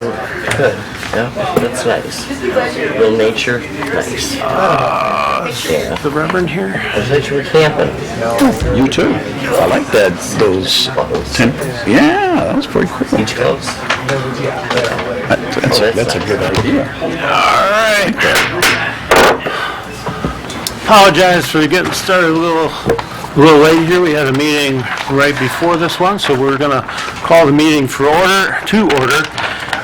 Good. Yeah, that's nice. Real nature, nice. Yeah. The Reverend here? I was actually camping. You too. I like that. Those. Yeah, that was pretty cool. Beach clubs. That's a good idea. All right. Apologize for getting started a little late here. We had a meeting right before this one, so we're going to call the meeting to order.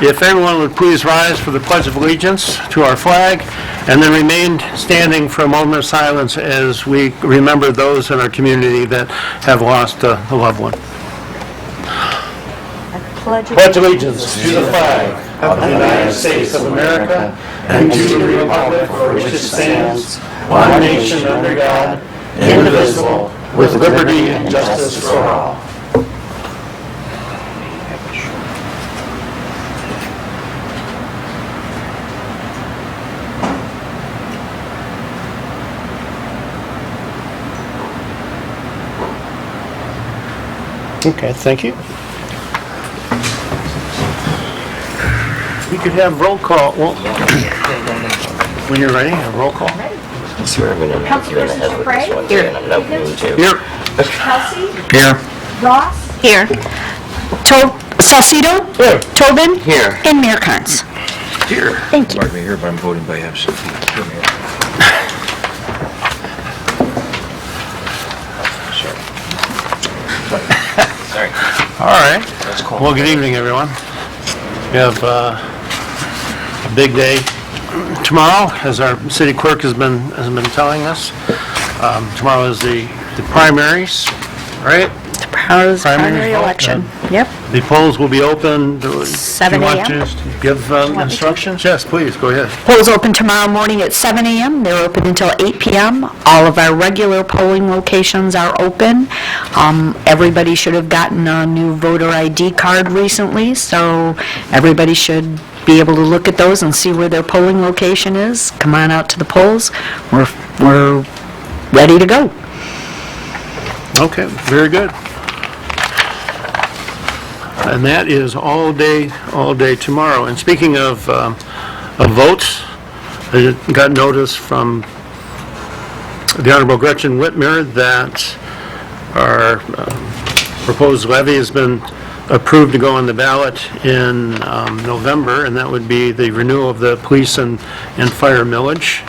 If everyone would please rise for the Pledge of Allegiance to our flag, and then remain standing for a moment of silence as we remember those in our community that have lost a loved one. Pledge allegiance to the flag of the United States of America and to the republic for which it stands, one nation under God, indivisible, with liberty and justice for all. Okay, thank you. We could have roll call. Well, when you're ready, a roll call. Sure, I'm going to get ahead with this one. Here. And I'm not going to. Here. Kelsey? Here. Ross? Here. Salcido? Here. Tobin? Here. And Mayor Carnes. Here. Thank you. Mark me here, but I'm voting by absentee. Sorry. All right. That's cool. Well, good evening, everyone. We have a big day tomorrow, as our city clerk has been telling us. Tomorrow is the primaries, right? Tomorrow's primary vote, election. Yep. The polls will be open. 7 Do you a.m. want to give instructions? Yes, please, go ahead. Polls open tomorrow morning at 7 a.m. They're open until 8 p.m. All of our regular polling locations are open. Everybody should have gotten a new voter ID card recently, so everybody should be able to look at those and see where their polling location is. Come on out to the polls. We're ready to go. Okay, very good. And that is all day tomorrow. And speaking of votes, I got notice from the Honorable Gretchen Whitmer that our proposed levy has been approved to go on the ballot in November, and that would be the renewal of the police and fire millage.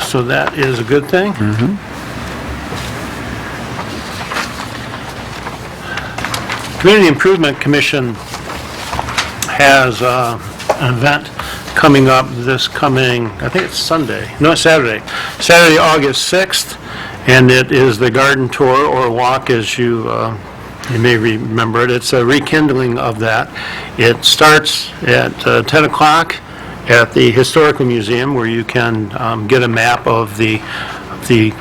So that is a good thing. Community Improvement Commission has an event coming up I think it's Sunday, no, Saturday, August 6th, and it is the garden tour or walk, as you may remember it. It's a rekindling of that. It starts at 10 o'clock at the Historical Museum, where you can get a map of the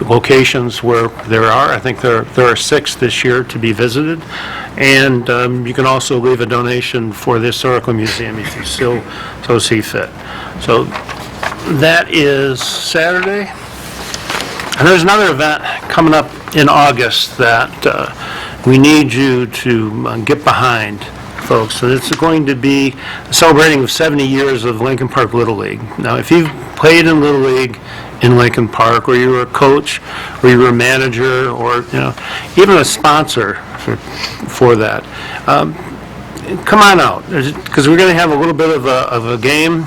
locations where there are. I think there are 6 this year to be visited. And you can also leave a donation for the Historical Museum if you still so see fit. So that is Saturday. And there's another event coming up in August that we need you to get behind, folks. So it's going to be celebrating of 70 years of Lincoln Park Little League. Now, if you've played in Little League in Lincoln Park, or you were a coach, or you were a manager, or even a sponsor for that, come on out, because we're going to have a little bit of a game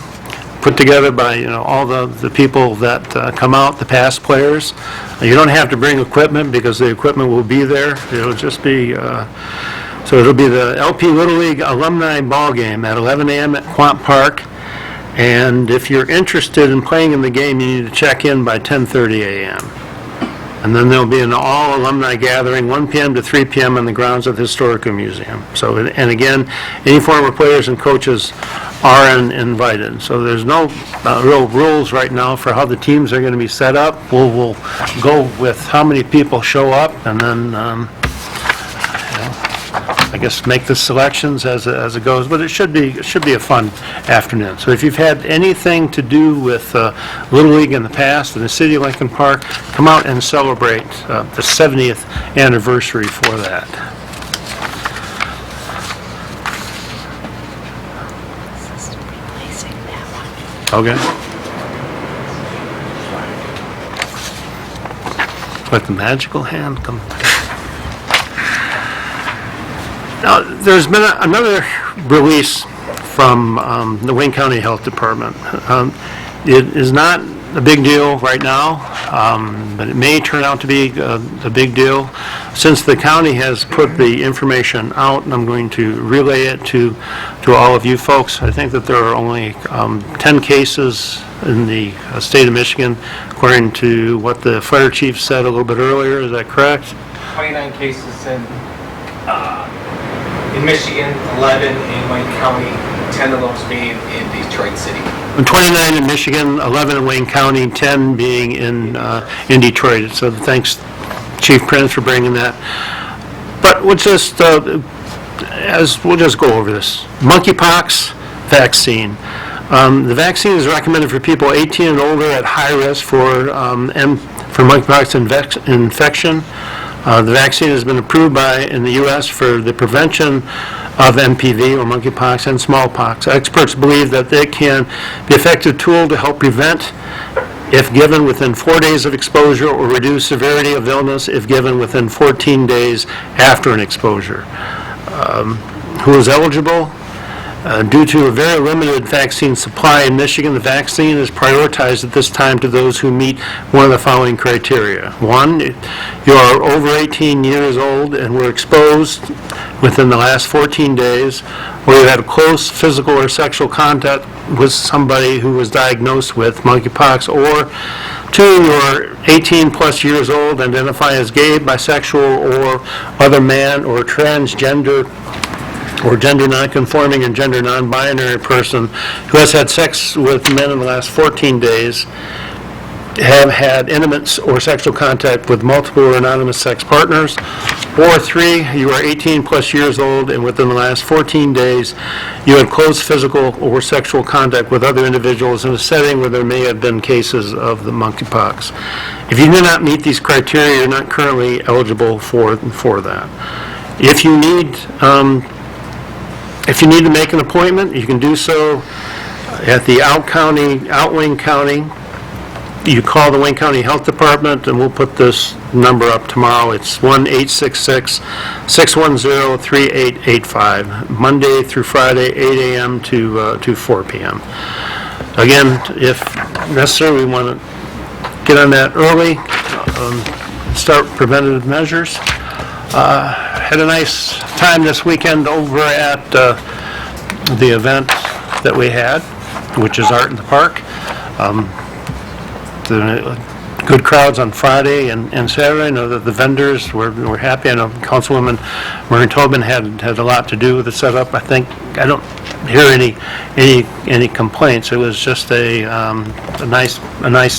put together by all the people that come out, the past players. You don't have to bring equipment because the equipment will be there. It'll just be so it'll be the LP Little League alumni ball game at 11 a.m. at Quant Park. And if you're interested in playing in the game, you need to check in by 10:30 a.m. And then there'll be an all-alumni gathering, 1 p.m. to 3 p.m. on the grounds of the Historical Museum. So, and again, any former players and coaches are invited. So there's no real rules right now for how the teams are going to be set up. We'll go with how many people show up, and then I guess make the selections as it goes, but it should be a fun afternoon. So if you've had anything to do with Little League in the past in the city of Lincoln Park, come out and celebrate the 70th anniversary for that. Okay. Let the magical hand come. Now, there's been another release from the Wayne County Health Department. It is not a big deal right now, but it may turn out to be a big deal. Since the county has put the information out, and I'm going to relay it to all of you folks, I think that there are only 10 cases in the state of Michigan, according to what the fire chief said a little bit earlier. Is that correct? 29 cases in Michigan, 11 in Wayne County, 10 of those being in Detroit City. 29 in Michigan, 11 in Wayne County, 10 being in Detroit. So thanks, Chief Prince, for bringing that. But we'll just go over this. Monkeypox vaccine. The vaccine is recommended for people 18 and older at high risk for monkeypox infection. The vaccine has been approved in the U.S. for the prevention of MPV, or monkeypox, and smallpox. Experts believe that it can be an effective tool to help prevent if given within 4 days of exposure, or reduce severity of illness if given within 14 days after an exposure. Who is eligible? Due to a very limited vaccine supply in Michigan, the vaccine is prioritized at this time to those who meet one of the following criteria. 1, you are over 18 years old and were exposed within the last 14 days, or you had a close physical or sexual contact with somebody who was diagnosed with monkeypox, or 2, you are 18 plus years old, identify as gay, bisexual, or other man or transgender, or gender nonconforming and gender non-binary person who has had sex with men in the last 14 days, have had intimate or sexual contact with multiple or anonymous sex partners, or 3, you are 18 plus years old and within the last 14 days you had close physical or sexual contact with other individuals in a setting where there may have been cases of the monkeypox. If you do not meet these criteria, you're not currently eligible for that. If you need to make an appointment, you can do so at the Wayne County. You call the Wayne County Health Department, and we'll put this number up tomorrow. It's 1-866-610-3885, Monday through Friday, 8 a.m. to 4 p.m. Again, if necessary, we want to get on that early, start preventative measures. Had a nice time this weekend over at the event that we had, which is Art in the Park. The good crowds on Friday and Saturday. I know that the vendors were happy. I know Councilwoman Marion Tobin had a lot to do with the setup. I don't hear any complaints. It was just a nice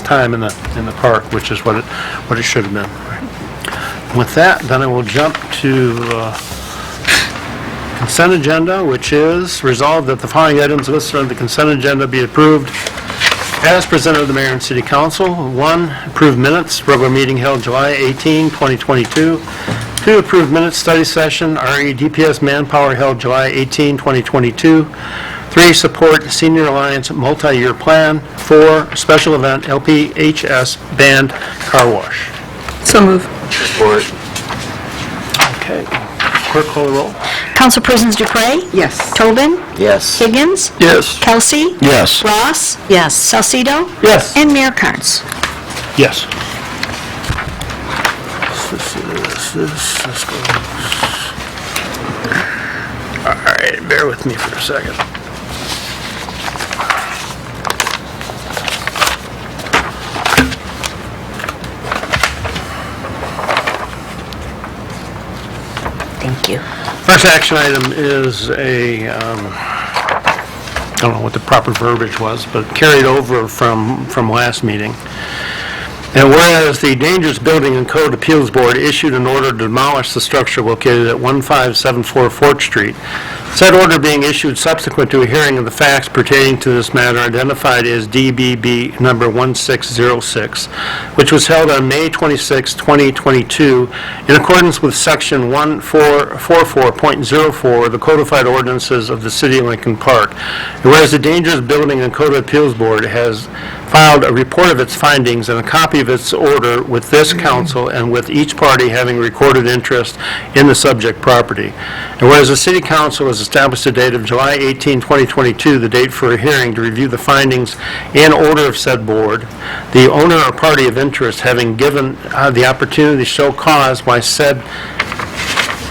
time in the park, which is what it should have been. With that, then I will jump to consent agenda, which is resolved that the following items listed on the consent agenda be approved as presented to the Mayor and City Council. 1, approved minutes, regular meeting held July 18, 2022. 2, approved minutes, study session, RE-DPS Manpower held July 18, 2022. 3, support Senior Alliance multi-year plan. 4, special event LPHS band car wash. So move. Support. Okay. Clerk, call the roll. Councilpersons Dupre? Yes. Tobin? Yes. Higgins? Yes. Kelsey? Yes. Ross? Yes. Salcido? Yes. And Mayor Carnes. Yes. This goes. All right, bear with me for a second. Thank you. First action item is I don't know what the proper verbiage was, but carried over from last meeting. And whereas the Dangerous Building and Code Appeals Board issued an order to demolish the structure located at 1574 Fort Street, said order being issued subsequent to a hearing of the facts pertaining to this matter identified as DBB number 1606, which was held on May 26, 2022, in accordance with Section 1444.04 of the Codified Ordinances of the City of Lincoln Park. And whereas the Dangerous Building and Code Appeals Board has filed a report of its findings and a copy of its order with this council and with each party having recorded interest in the subject property. And whereas the City Council has established a date of July 18, 2022, the date for a hearing to review the findings and order of said board, the owner or party of interest having given the opportunity to show cause why said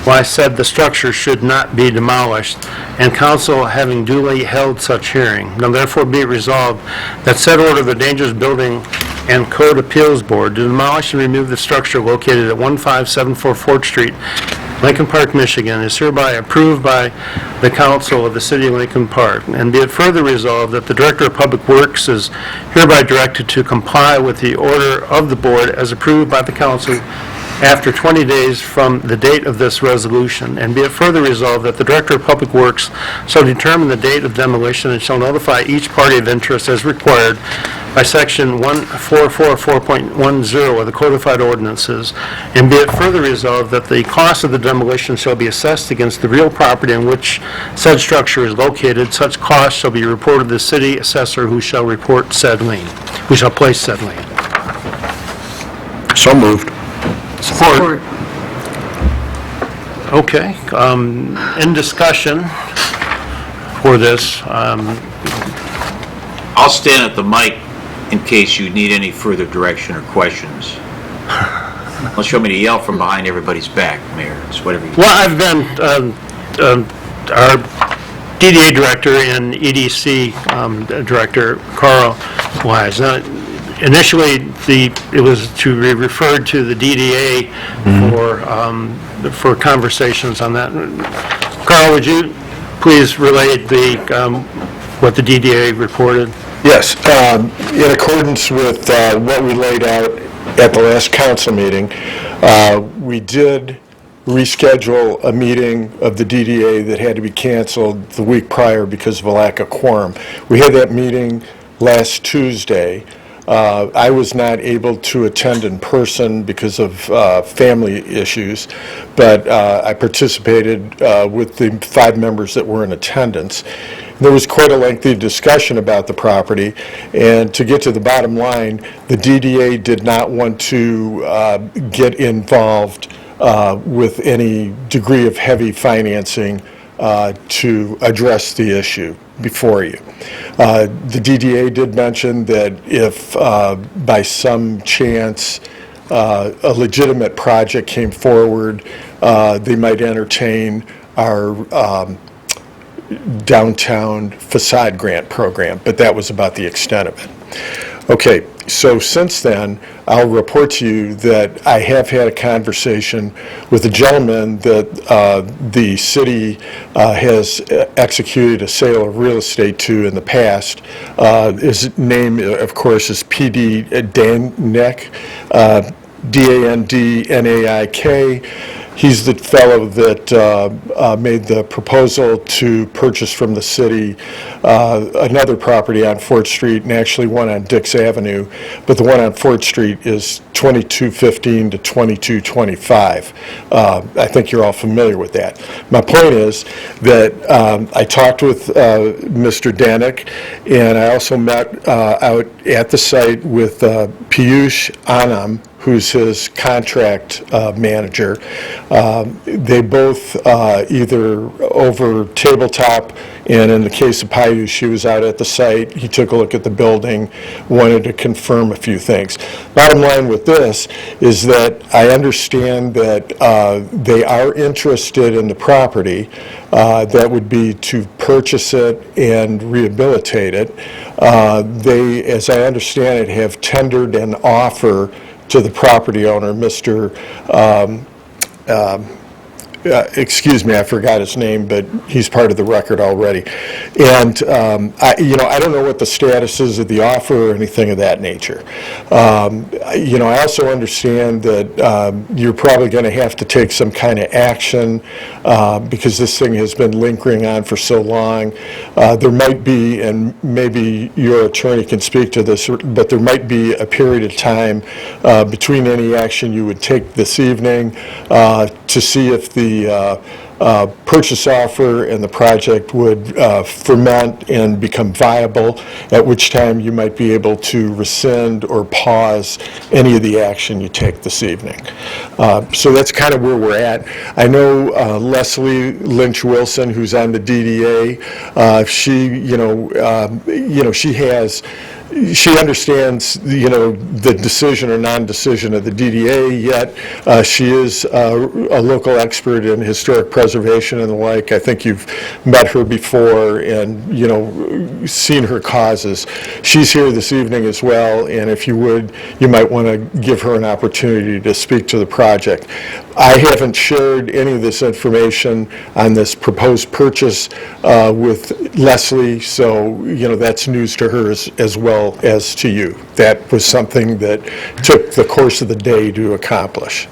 the structure should not be demolished, and council having duly held such hearing. Now therefore be it resolved that said order of the Dangerous Building and Code Appeals Board to demolish and remove the structure located at 1574 Fort Street, Lincoln Park, Michigan, is hereby approved by the council of the City of Lincoln Park. And be it further resolved that the Director of Public Works is hereby directed to comply with the order of the board as approved by the council after 20 days from the date of this resolution. And be it further resolved that the Director of Public Works shall determine the date of demolition and shall notify each party of interest as required by Section 1444.10 of the Codified Ordinances. And be it further resolved that the cost of the demolition shall be assessed against the real property in which said structure is located. Such cost shall be reported to the city assessor, who shall report said lien, who shall place said lien. So moved. Support. Okay, in discussion for this, I'll stand at the mic in case you need any further direction or questions. Unless you want me to yell from behind everybody's back, Mayor. It's whatever you... well, I've been, our DDA director and EDC director, Carl Wise. Initially, it was to be referred to the DDA for conversations on that. Carl, would you please relate what the DDA reported? Yes, in accordance with what we laid out at the last council meeting, we did reschedule a meeting of the DDA that had to be canceled the week prior because of a lack of quorum. We had that meeting last Tuesday. I was not able to attend in person because of family issues, but I participated with the 5 members that were in attendance. There was quite a lengthy discussion about the property, and to get to the bottom line, the DDA did not want to get involved with any degree of heavy financing to address the issue before you. The DDA did mention that if by some chance a legitimate project came forward, they might entertain our downtown facade grant program, but that was about the extent of it. Okay, so since then, I'll report to you that I have had a conversation with a gentleman that the city has executed a sale of real estate to in the past. His name, of course, is P.D. Dannaik, D-A-N-D-N-A-I-K. He's the fellow that made the proposal to purchase from the city another property on Fort Street, and actually one on Dix Avenue, but the one on Fort Street is 2215 to 2225. I think you're all familiar with that. My point is that I talked with Mr. Dannaik, and I also met out at the site with Piyush Anam, who's his contract manager. They both either over tabletop, and in the case of Piyush, she was out at the site. He took a look at the building, wanted to confirm a few things. Bottom line with this is that I understand that they are interested in the property. That would be to purchase it and rehabilitate it. They, as I understand it, have tendered an offer to the property owner, Mr. excuse me, I forgot his name, but he's part of the record already. And, I don't know what the status is of the offer or anything of that nature. I also understand that you're probably going to have to take some kind of action because this thing has been lingering on for so long. There might be, and maybe your attorney can speak to this, but there might be a period of time between any action you would take this evening to see if the purchase offer and the project would ferment and become viable, at which time you might be able to rescind or pause any of the action you take this evening. So that's kind of where we're at. I know Leslie Lynch Wilson, who's on the DDA, she understands, the decision or non-decision of the DDA, yet she is a local expert in historic preservation and the like. I think you've met her before and, seen her causes. She's here this evening as well, and if you would, you might want to give her an opportunity to speak to the project. I haven't shared any of this information on this proposed purchase with Leslie, so, that's news to her as well as to you. That was something that took the course of the day to accomplish.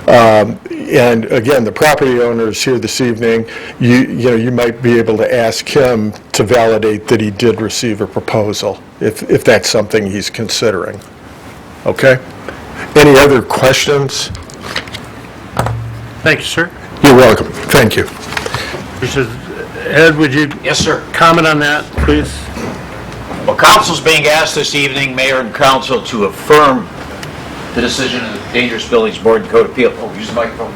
And again, the property owner is here this evening. You might be able to ask him to validate that he did receive a proposal, if that's something he's considering. Okay? Any other questions? Thank you, sir. You're welcome. Thank you. Ed, would you Yes, sir. comment on that, please? Well, council's being asked this evening, mayor and council, to affirm the decision of the Dangerous Buildings Board and Code Appeal. Oh, use the microphone.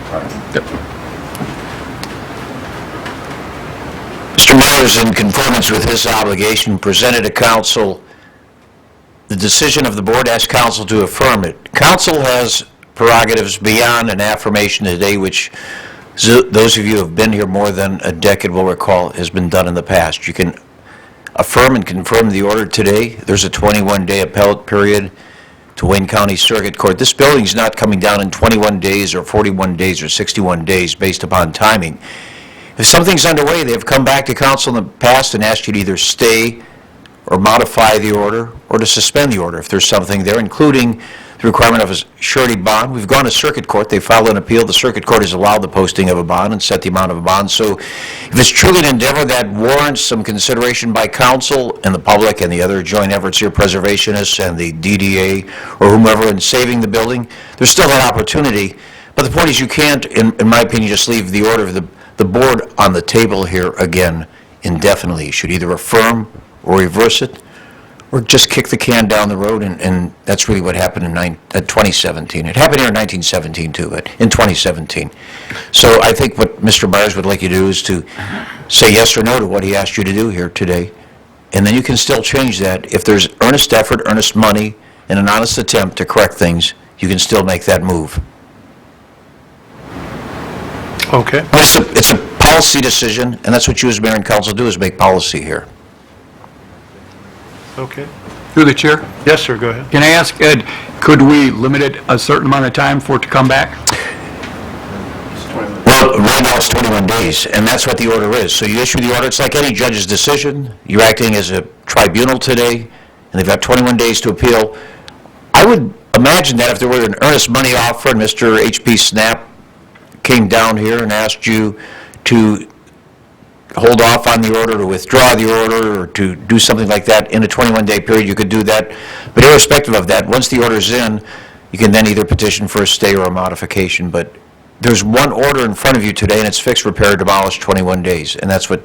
Mr. Mayor is in conformance with his obligation, presented to council the decision of the board, asked council to affirm it. Council has prerogatives beyond an affirmation today, which those of you who have been here more than a decade will recall has been done in the past. You can affirm and confirm the order today. There's a 21-day appellate period to Wayne County Circuit Court. This building's not coming down in 21 days or 41 days or 61 days based upon timing. If something's underway, they've come back to council in the past and asked you to either stay or modify the order or to suspend the order if there's something there, including the requirement of a surety bond. We've gone to circuit court. They filed an appeal. The circuit court has allowed the posting of a bond and set the amount of a bond. So if it's truly an endeavor that warrants some consideration by council and the public and the other joint efforts here, preservationists and the DDA or whomever in saving the building, there's still that opportunity. But the point is you can't, in my opinion, just leave the order of the board on the table here again indefinitely. You should either affirm or reverse it, or just kick the can down the road, and that's really what happened in 2017. It happened here in 1917 too, but in 2017. So I think what Mr. Myers would like you to do is to say yes or no to what he asked you to do here today, and then you can still change that. If there's earnest effort, earnest money, and an honest attempt to correct things, you can still make that move. Okay. It's a policy decision, and that's what you as mayor and council do, is make policy here. Okay. Through the chair, Yes, sir, go ahead. can I ask Ed, could we limit it a certain amount of time for it to come back? Well, right now it's 21 days, and that's what the order is. So you issue the order, it's like any judge's decision. You're acting as a tribunal today, and they've got 21 days to appeal. I would imagine that if there were an earnest money offer and Mr. H.P. Snap came down here and asked you to hold off on the order, to withdraw the order, or to do something like that in a 21-day period, you could do that. But irrespective of that, once the order's in, you can then either petition for a stay or a modification. But there's one order in front of you today, and it's fixed, repair, demolish, 21 days. And that's what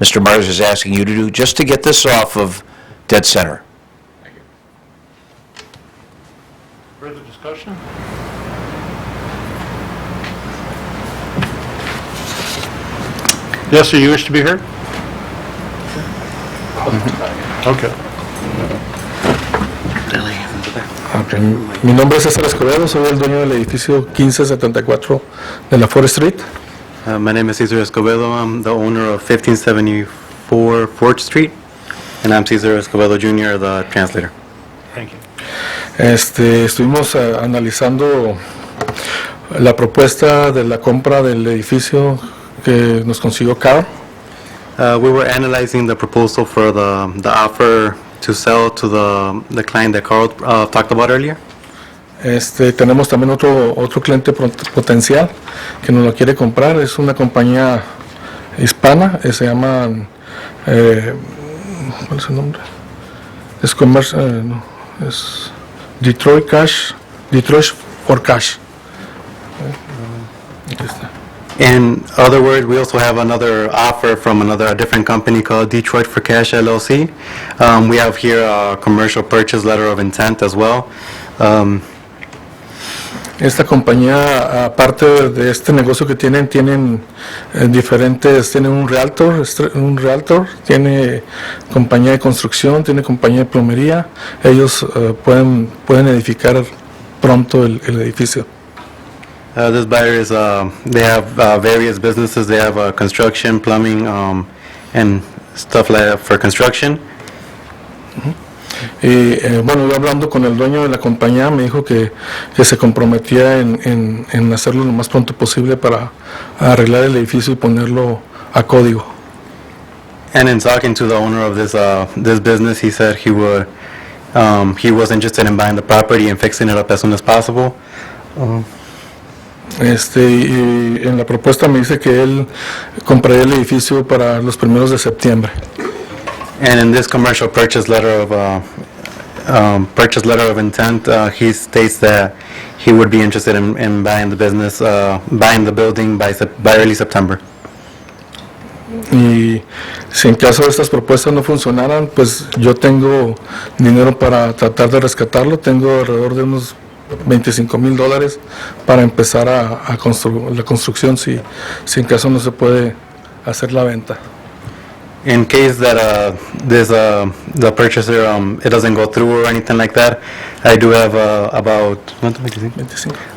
Mr. Myers is asking you to do, just to get this off of dead center. Further discussion? Yes, sir, you wish to be heard? Okay. Mi nombre es César Escobedo, soy el dueño del edificio 1574 de la Forest Street. My name is Cesar Escobedo. I'm the owner of 1574 4th Street, and I'm Cesar Escobedo Jr., the translator. Thank you. Estuvimos analizando la propuesta de la compra del edificio que nos consiguió Carl. We were analyzing the proposal for the offer to sell to the client that Carl talked about earlier. Tenemos también otro cliente potencial que nos lo quiere comprar. Es una compañía hispana, se llaman, ¿cuál es el nombre? Es no, es Detroit for Cash. Aquí está. In other words, we also have another offer from a different company called Detroit for Cash LLC. We have here a commercial purchase letter of intent as well. Esta compañía, aparte de este negocio que tienen diferentes, tienen un realtor, tiene compañía de construcción, tiene compañía de plomería. Ellos pueden edificar pronto el edificio. This buyer is, they have various businesses. They have construction, plumbing, and stuff like that for construction. Y bueno, yo hablando con el dueño de la compañía me dijo que se comprometía en hacerlo lo más pronto posible para arreglar el edificio y ponerlo a código. And in talking to the owner of this business, he said he was interested in buying the property and fixing it up as soon as possible. Y en la propuesta me dice que él compraría el edificio para los primeros de septiembre. And in this commercial purchase letter of intent, he states that he would be interested in buying the business, buying the building by early September. Y si en caso de estas propuestas no funcionaran, pues yo tengo dinero para tratar de rescatarlo. Tengo alrededor de unos $25,000 para empezar la construcción si en caso no se puede hacer la venta. In case that the purchaser it doesn't go through or anything like that, I do have about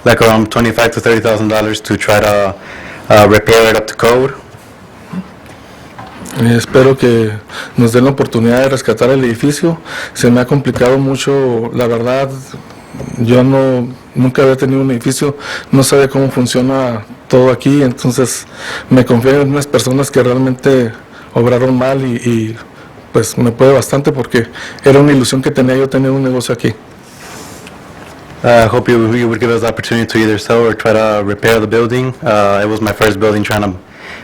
like around $25,000 to $30,000 to try to repair it up to code. Espero que nos den la oportunidad de rescatar el edificio. Se me ha complicado mucho, la verdad. Yo nunca había tenido un edificio, no sabía cómo funciona todo aquí, entonces me confío en unas personas que realmente obraron mal y pues me puede bastante porque era una ilusión que tenía yo tener un negocio aquí. I hope you would give us the opportunity to either sell or try to repair the building. It was my first building trying to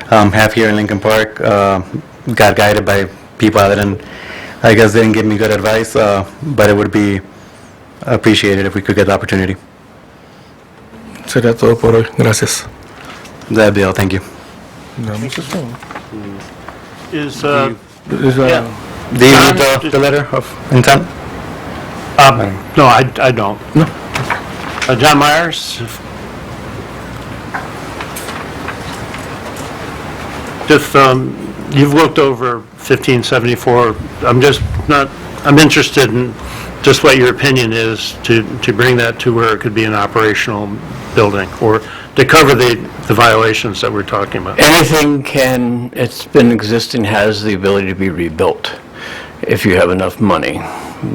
have here in Lincoln Park. Got guided by people that didn't give me good advice, but it would be appreciated if we could get the opportunity. Sería todo por hoy. Gracias. That'd be all. Thank you. Yeah. Do you read the letter of intent? No, I don't. No. John Myers? Just, you've looked over 1574. I'm interested in just what your opinion is to bring that to where it could be an operational building or to cover the violations that we're talking about. Anything it's been existing, has the ability to be rebuilt if you have enough money.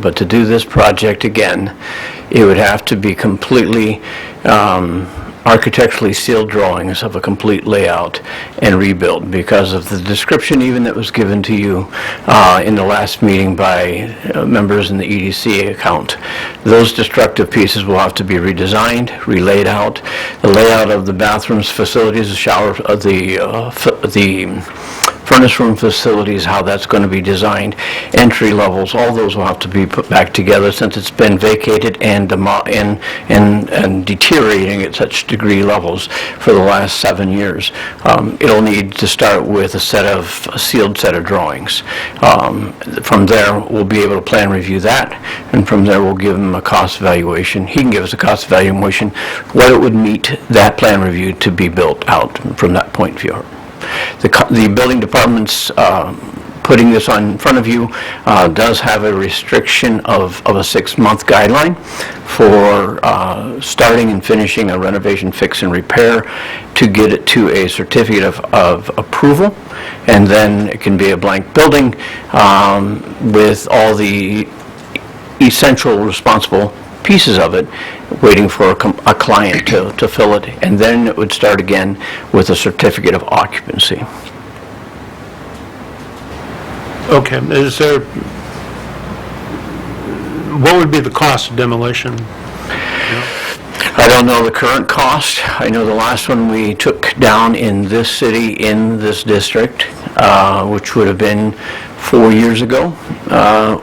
But to do this project again, it would have to be completely architecturally sealed drawings of a complete layout and rebuilt because of the description even that was given to you in the last meeting by members in the EDC account. Those destructive pieces will have to be redesigned, relaid out. The layout of the bathrooms, facilities, the shower, the furnace room facilities, how that's going to be designed, entry levels, all those will have to be put back together since it's been vacated and deteriorating at such degree levels for the last 7 years. It'll need to start with a sealed set of drawings. From there, we'll be able to plan review that, and from there we'll give him a cost evaluation. He can give us a cost evaluation, what it would meet that plan review to be built out from that point of view. The building department's putting this on in front of you does have a restriction of a 6-month guideline for starting and finishing a renovation, fix, and repair to get it to a certificate of approval, and then it can be a blank building with all the essential responsible pieces of it, waiting for a client to fill it, and then it would start again with a certificate of occupancy. Okay, is there, what would be the cost of demolition? I don't know the current cost. I know the last one we took down in this city, in this district, which would have been 4 years ago,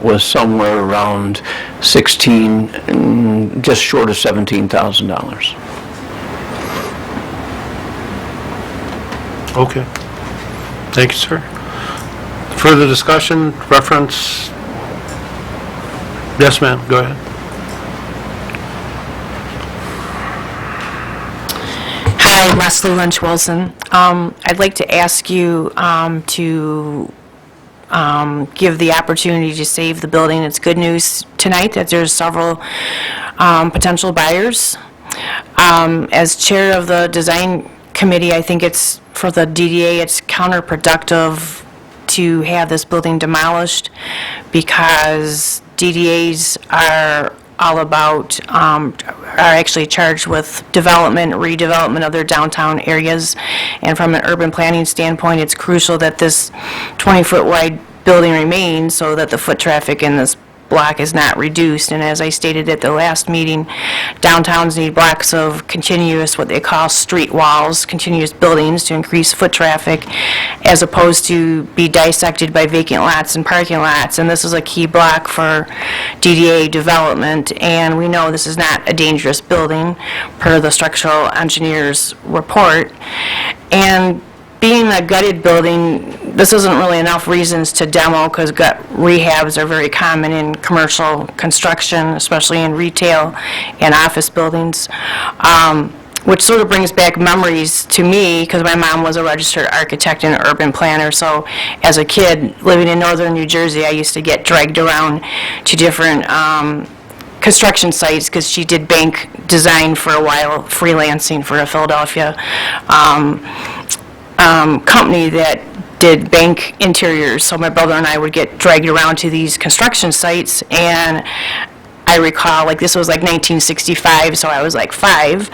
was somewhere around just short of $17,000. Okay. Thank you, sir. Further discussion, reference? Yes, ma'am, go ahead. Hi, Leslie Lynch Wilson. I'd like to ask you to give the opportunity to save the building. It's good news tonight that there's several potential buyers. As chair of the design committee, I think it's, for the DDA, it's counterproductive to have this building demolished, because DDAs are all about, are actually charged with development, redevelopment of their downtown areas. And from an urban planning standpoint, it's crucial that this 20-foot wide building remains so that the foot traffic in this block is not reduced. And as I stated at the last meeting, downtowns need blocks of continuous, what they call street walls, continuous buildings to increase foot traffic, as opposed to be dissected by vacant lots and parking lots. And this is a key block for DDA development, and we know this is not a dangerous building per the structural engineer's report. And being a gutted building, this isn't really enough reasons to demo, because gut rehabs are very common in commercial construction, especially in retail and office buildings, which sort of brings back memories to me, because my mom was a registered architect and urban planner. So as a kid living in northern New Jersey, I used to get dragged around to different construction sites, because she did bank design for a while, freelancing for a Philadelphia company that did bank interiors. So my brother and I would get dragged around to these construction sites, and I recall, like, this was like 1965, so I was like 5,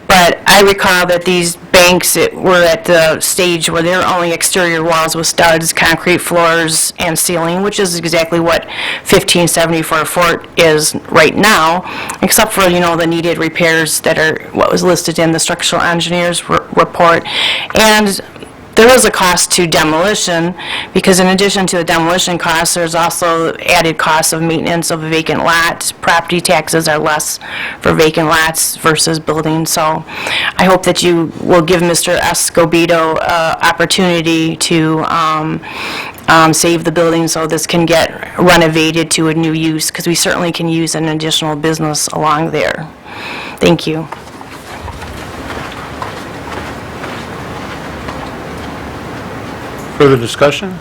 but I recall that these banks were at the stage where their only exterior walls with studs, concrete floors, and ceiling, which is exactly what 1574 Fort is right now, except for, the needed repairs that are what was listed in the structural engineer's report. And there is a cost to demolition, because in addition to the demolition costs, there's also added costs of maintenance of a vacant lot. Property taxes are less for vacant lots versus buildings. So I hope that you will give Mr. Escobedo opportunity to save the building so this can get renovated to a new use, because we certainly can use an additional business along there. Thank you. Further discussion?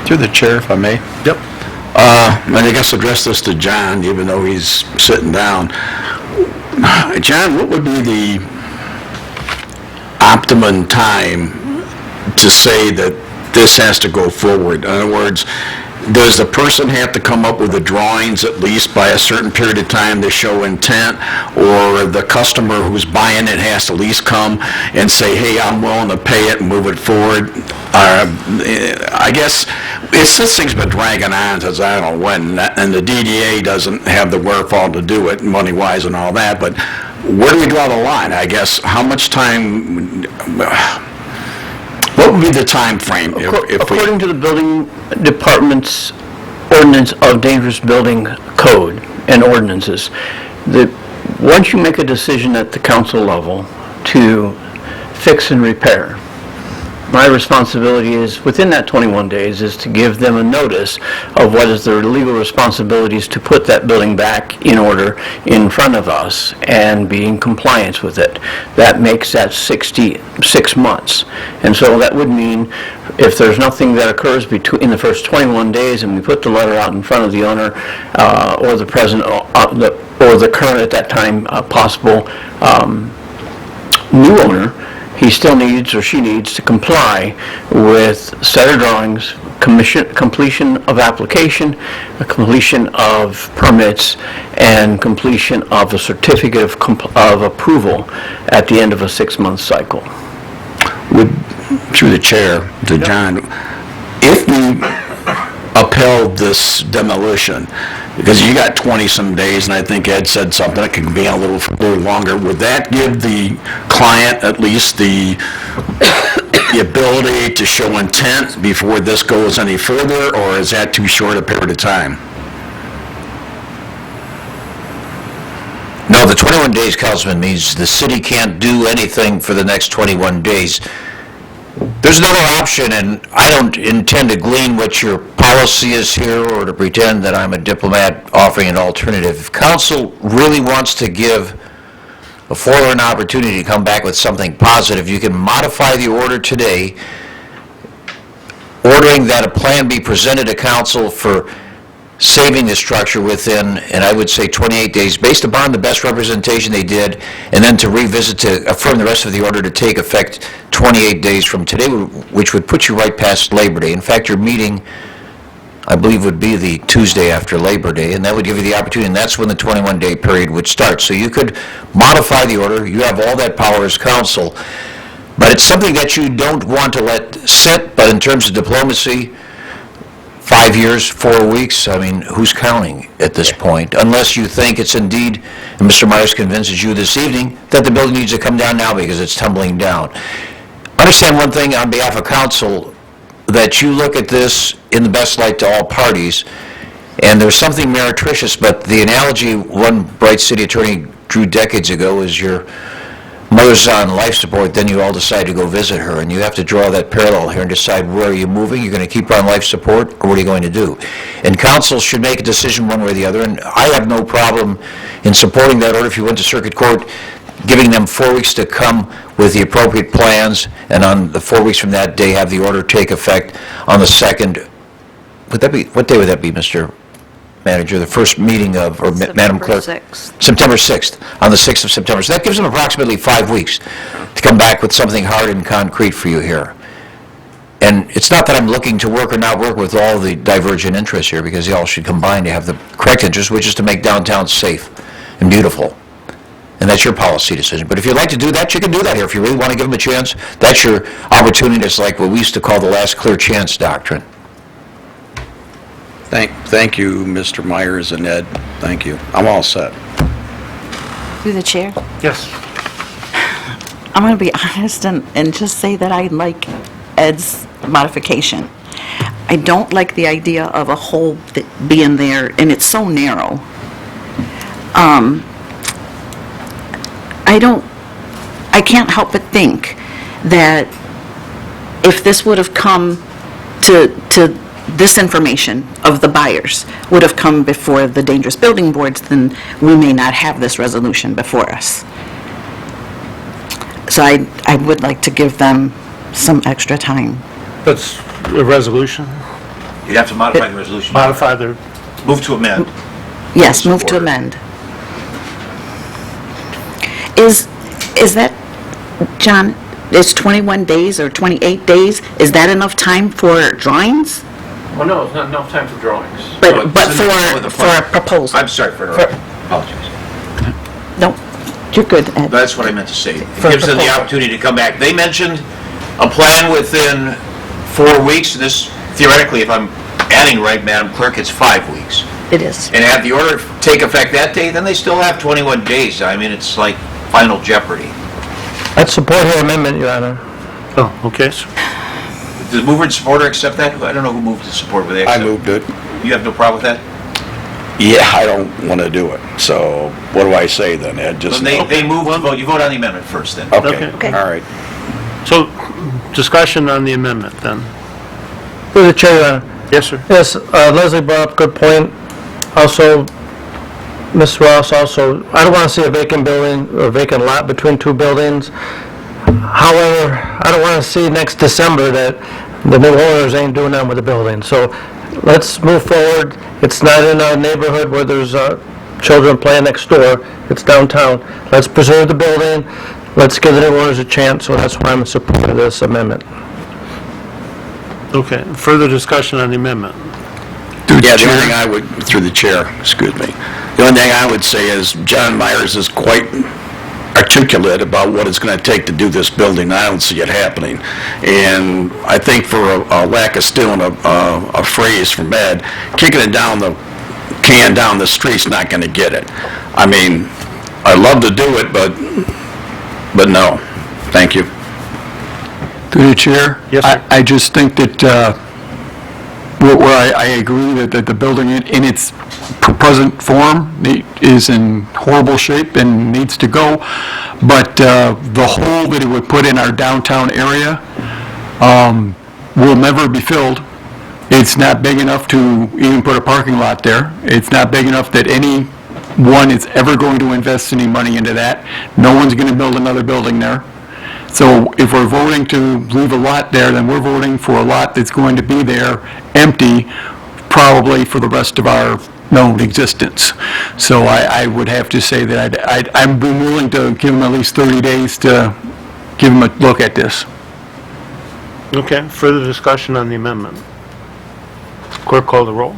Through the chair, if I may. Yep. And I guess address this to John, even though he's sitting down. John, what would be the optimum time to say that this has to go forward? In other words, does the person have to come up with the drawings at least by a certain period of time to show intent, or the customer who's buying it has to at least come and say, hey, I'm willing to pay it and move it forward? I guess this thing's been dragging on since I don't know when, and the DDA doesn't have the wherewithal to do it money-wise and all that, but where do we draw the line? I guess, how much time... What would be the time frame? According to the building department's ordinance of dangerous building code and ordinances, once you make a decision at the council level to fix and repair, my responsibility is, within that 21 days, is to give them a notice of what is their legal responsibilities to put that building back in order in front of us and be in compliance with it. That makes that 66 months. And so that would mean, if there's nothing that occurs in the first 21 days and we put the letter out in front of the owner or the present or the current at that time possible new owner, he still needs or she needs to comply with set of drawings, completion of application, a completion of permits, and completion of a certificate of approval at the end of a 6-month cycle. Through the chair, to John, if we upheld this demolition, because you got 20-some days, and I think Ed said something, it could be a little longer, would that give the client at least the ability to show intent before this goes any further, or is that too short a period of time? No, the 21 days, Councilman, means the city can't do anything for the next 21 days. There's another option, and I don't intend to glean what your policy is here or to pretend that I'm a diplomat offering an alternative. If council really wants to give a foreign opportunity to come back with something positive, you can modify the order today, ordering that a plan be presented to council for saving the structure within, and I would say 28 days, based upon the best representation they did, and then to revisit to affirm the rest of the order to take effect 28 days from today, which would put you right past Labor Day. In fact, your meeting, I believe, would be the Tuesday after Labor Day, and that would give you the opportunity, and that's when the 21-day period would start. So you could modify the order. You have all that power as council, but it's something that you don't want to let sit, but in terms of diplomacy, 5 years, 4 weeks, I mean, who's counting at this point? Unless you think it's indeed, and Mr. Myers convinces you this evening, that the building needs to come down now because it's tumbling down. Understand one thing on behalf of council, that you look at this in the best light to all parties, and there's something meretricious, but the analogy one bright city attorney drew decades ago is your mother's on life support, then you all decide to go visit her, and you have to draw that parallel here and decide where are you moving, you're going to keep her on life support, or what are you going to do? And council should make a decision one way or the other, and I have no problem in supporting that order if you went to circuit court, giving them 4 weeks to come with the appropriate plans, and on the 4 weeks from that day, have the order take effect on the 2nd. Would that be, what day would that be, Mr. Manager, the first meeting of, or Madam Clerk? September 6th, on the 6th of September. So that gives them approximately 5 weeks to come back with something hard and concrete for you here. And it's not that I'm looking to work or not work with all the divergent interests here, because they all should combine to have the correct interest, which is to make downtown safe and beautiful. And that's your policy decision. But if you'd like to do that, you can do that here. If you really want to give them a chance, that's your opportunity. It's like what we used to call the last clear chance doctrine. Thank you, Mr. Myers and Ed. Thank you. I'm all set. Through the chair, Yes. I'm going to be honest and just say that I like Ed's modification. I don't like the idea of a hole being there, and it's so narrow. I can't help but think that if this would have come to this information of the buyers would have come before the dangerous building boards, then we may not have this resolution before us. So I would like to give them some extra time. That's a resolution. You'd have to modify the resolution. Modify the, Move to amend. Yes, move to amend. Is that, John, is 21 days or 28 days, is that enough time for drawings? Well, no, it's not enough time for drawings. But for a proposal? I'm sorry for interrupting. Apologies. No, you're good, Ed. That's what I meant to say. It For gives them the proposal. opportunity to come back. They mentioned a plan within 4 weeks. This, theoretically, if I'm adding right, Madam Clerk, it's 5 weeks. It is. And have the order take effect that day, then they still have 21 days. I mean, it's like final jeopardy. I'd support her amendment, Your Honor. Oh, okay. Does the mover and supporter accept that? I don't know who moved to support, but they I accept. moved it. You have no problem with that? Yeah, I don't want to do it. So what do I say then, Ed? Just Then no? they move to vote. You vote on the amendment first, then. Okay, Okay. all right. So, discussion on the amendment, then. Through the chair, Your Honor. Yes, sir. Yes, Leslie brought up a good point. Also, Ms. Ross also, I don't want to see a vacant building or vacant lot between two buildings. However, I don't want to see next December that the new owners ain't doing nothing with the building. So let's move forward. It's not in a neighborhood where there's children playing next door. It's downtown. Let's preserve the building. Let's give the new owners a chance. So that's why I'm in support of this amendment. Okay, further discussion on the amendment? Yeah, the only thing I would, through the chair, excuse me, the only thing I would say is John Myers is quite articulate about what it's going to take to do this building. I don't see it happening. And I think for a lack of stealing a phrase from Ed, kicking it down the can down the street's not going to get it. I mean, I'd love to do it, but no. Thank you. Through the chair? Yes, sir. I just think that, where I agree that the building in its present form is in horrible shape and needs to go, but the hole that it would put in our downtown area will never be filled. It's not big enough to even put a parking lot there. It's not big enough that anyone is ever going to invest any money into that. No one's going to build another building there. So if we're voting to leave a lot there, then we're voting for a lot that's going to be there empty probably for the rest of our known existence. So I would have to say that I'm willing to give them at least 30 days to give them a look at this. Okay, further discussion on the amendment? Clerk, call the roll.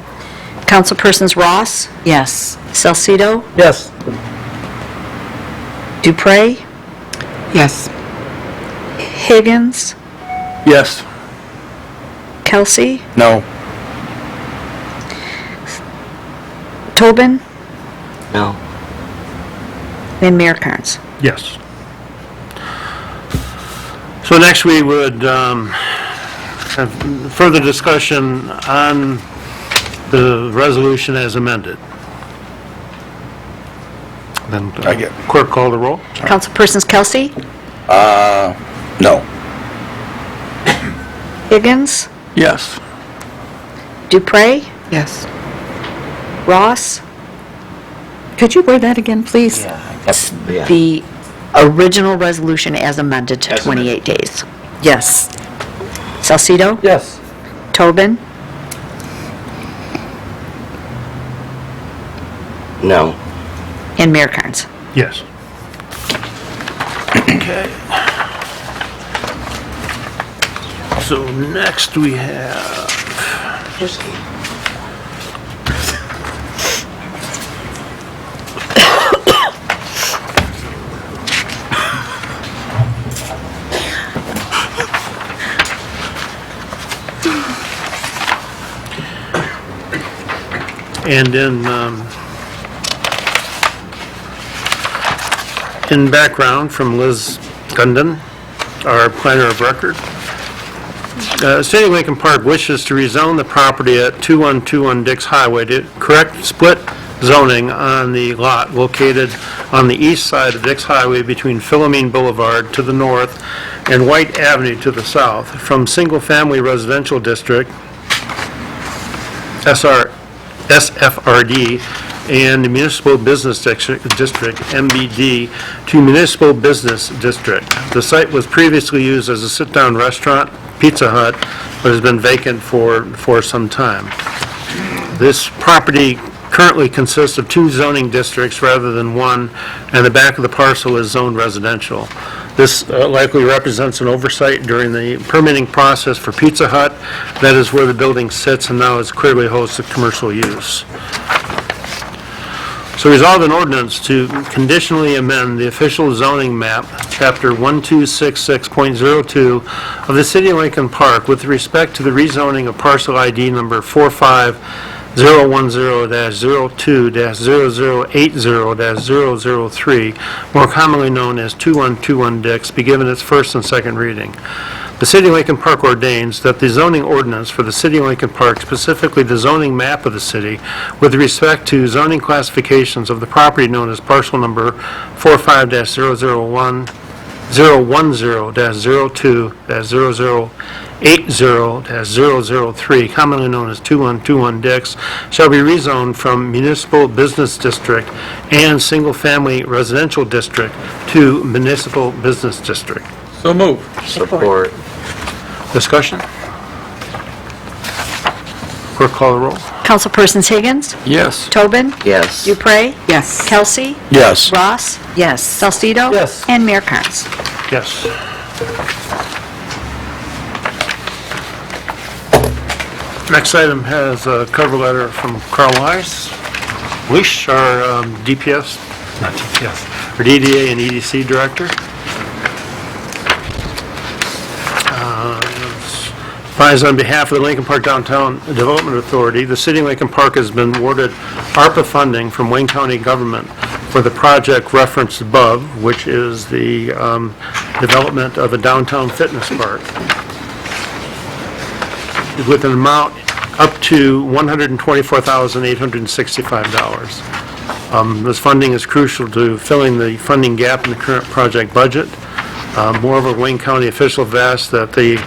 Councilpersons Ross, Yes. Salcido, Yes. Dupre, Yes. Higgins, Yes. Kelsey, No. Tobin, No. and Mayor Carnes. Yes. So next we would have further discussion on the resolution as amended. Then clerk, call the roll. Councilpersons Kelsey, No. Higgins, Yes. Dupre, Yes. Ross, Could you word that again, please? the original resolution as amended to 28 days. Yes. Salcido, Yes. Tobin, No. and Mayor Carnes. Yes. Okay. So next we have... And in background from Liz Gundon, our planner of record. City of Lincoln Park wishes to rezone the property at 2121 Dix Highway to correct split zoning on the lot located on the east side of Dix Highway between Philomene Boulevard to the north and White Avenue to the south from single-family residential district, SFRD, and municipal business district, MBD, to municipal business district. The site was previously used as a sit-down restaurant, Pizza Hut, but has been vacant for some time. This property currently consists of 2 zoning districts rather than 1, and the back of the parcel is zoned residential. This likely represents an oversight during the permitting process for Pizza Hut. That is where the building sits and now is clearly hosts of commercial use. So resolve an ordinance to conditionally amend the official zoning map, Chapter 1266.02 of the City of Lincoln Park with respect to the rezoning of parcel ID number 45010-02-0080-003, more commonly known as 2121 Dix, be given its first and second reading. The City of Lincoln Park ordains that the zoning ordinance for the City of Lincoln Park, specifically the zoning map of the city, with respect to zoning classifications of the property known as parcel number 45-001-010-02-0080-003, commonly known as 2121 Dix, shall be rezoned from municipal business district and single-family residential district to municipal business district. So move. Support. Discussion? Clerk, call the roll. Councilpersons Higgins, Yes. Tobin, Yes. Dupre, Yes. Kelsey, Yes. Ross, Yes. Salcido, Yes. and Mayor Carnes. Yes. Next item has a cover letter from Carl Weiss, our DPS, not DPS, our DDA and EDC director. Advise on behalf of the Lincoln Park Downtown Development Authority, the city of Lincoln Park has been awarded ARPA funding from Wayne County government for the project referenced above, which is the development of a downtown fitness park, with an amount up to $124,865. This funding is crucial to filling the funding gap in the current project budget. Moreover, Wayne County officials have asked that the,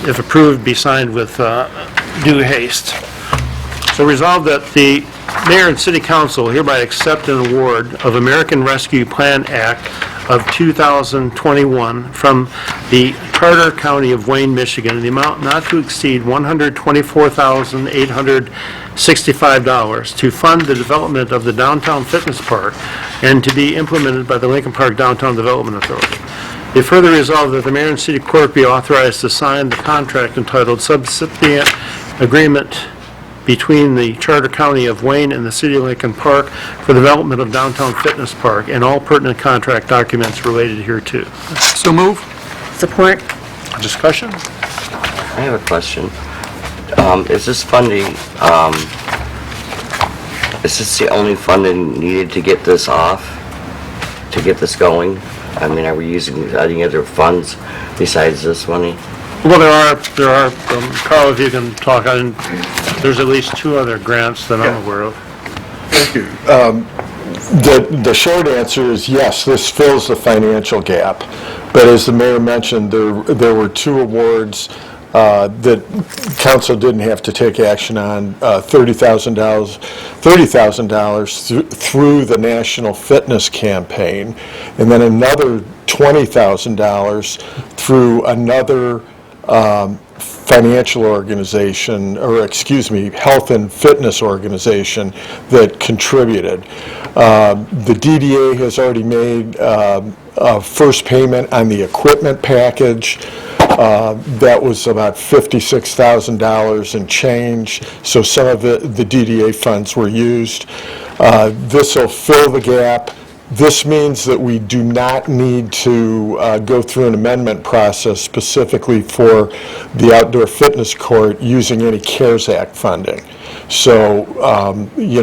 if approved, be signed with due haste. So resolved that the mayor and city council hereby accept an award of American Rescue Plan Act of 2021 from the Carter County of Wayne, Michigan, in the amount not to exceed $124,865 to fund the development of the downtown fitness park and to be implemented by the Lincoln Park Downtown Development Authority. They further resolve that the mayor and city clerk be authorized to sign the contract entitled Subsistient Agreement between the Charter County of Wayne and the City of Lincoln Park for the development of downtown fitness park and all pertinent contract documents related hereto. So move. Support. Discussion? I have a question. Is this funding, is this the only funding needed to get this off, to get this going? I mean, are we using any other funds besides this money? Well, there are, Carl, if you can talk, there's at least 2 other grants that I'm aware of. Thank you. The short answer is yes, this fills the financial gap. But as the mayor mentioned, there were 2 awards that council didn't have to take action on, $30,000 through the National Fitness Campaign, and then another $20,000 through another financial organization, or excuse me, health and fitness organization that contributed. The DDA has already made a first payment on the equipment package. That was about $56,000 and change, so some of the DDA funds were used. This will fill the gap. This means that we do not need to go through an amendment process specifically for the outdoor fitness court using any CARES Act funding. So,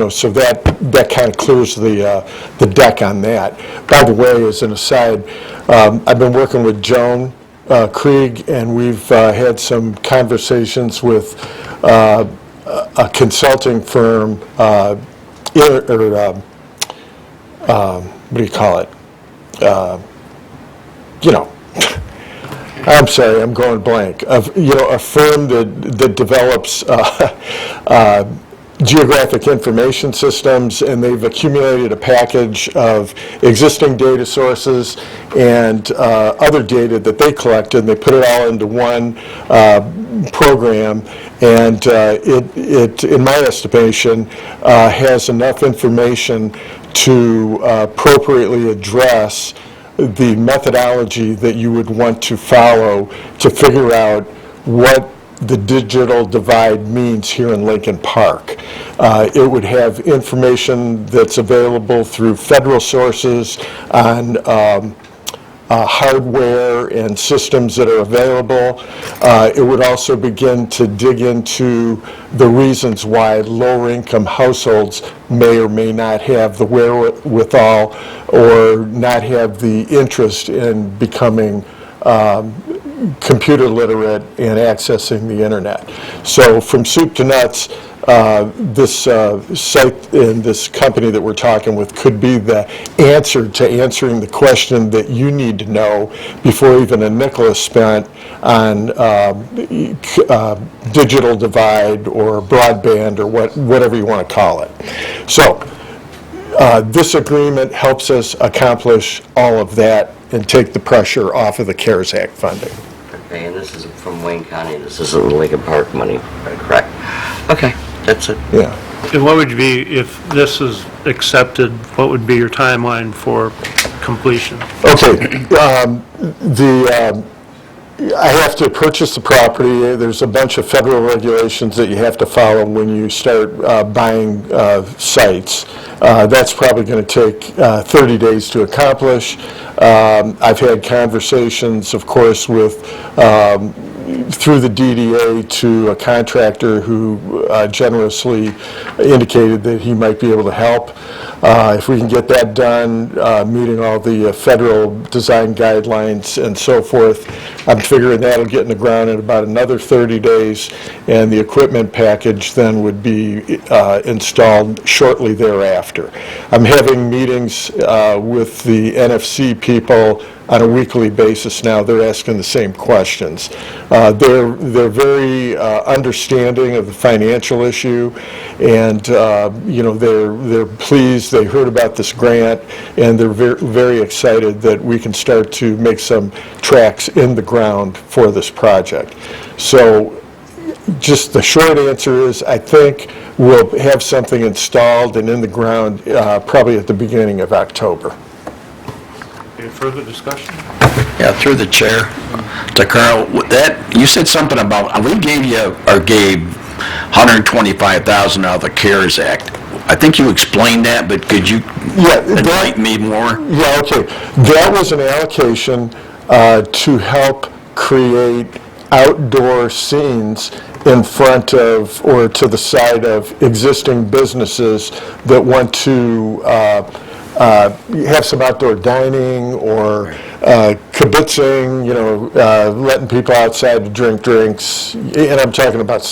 so that kind of clears the deck on that. By the way, as an aside, I've been working with Joan Krieg, and we've had some conversations with a consulting firm, what do you call it? I'm sorry, I'm going blank. A firm that develops geographic information systems, and they've accumulated a package of existing data sources and other data that they collected, and they put it all into one program, and it, in my estimation, has enough information to appropriately address the methodology that you would want to follow to figure out what the digital divide means here in Lincoln Park. It would have information that's available through federal sources on hardware and systems that are available. It would also begin to dig into the reasons why lower income households may or may not have the wherewithal or not have the interest in becoming computer literate and accessing the internet. So from soup to nuts, this site and this company that we're talking with could be the answer to answering the question that you need to know before even a nickel is spent on digital divide or broadband or whatever you want to call it. So this agreement helps us accomplish all of that and take the pressure off of the CARES Act funding. Okay, and this is from Wayne County, this isn't Lincoln Park money, correct? Okay, that's it. Yeah. And what would be, if this is accepted, what would be your timeline for completion? Okay. I have to purchase the property. There's a bunch of federal regulations that you have to follow when you start buying sites. That's probably going to take 30 days to accomplish. I've had conversations, of course, with through the DDA to a contractor who generously indicated that he might be able to help. If we can get that done, meeting all the federal design guidelines and so forth, I'm figuring that'll get in the ground in about another 30 days, and the equipment package then would be installed shortly thereafter. I'm having meetings with the NFC people on a weekly basis now. They're asking the same questions. They're very understanding of the financial issue, and they're pleased. They heard about this grant, and they're very excited that we can start to make some tracks in the ground for this project. So just the short answer is, I think we'll have something installed and in the ground probably at the beginning of October. Any further discussion? Yeah, through the chair to Carl, you said something about, we gave $125,000 out of the CARES Act. I think you explained that, but could you enlighten me more? Yeah, okay. That was an allocation to help create outdoor scenes in front of or to the side of existing businesses that want to have some outdoor dining or kibitzing, letting people outside to drink drinks, and I'm talking about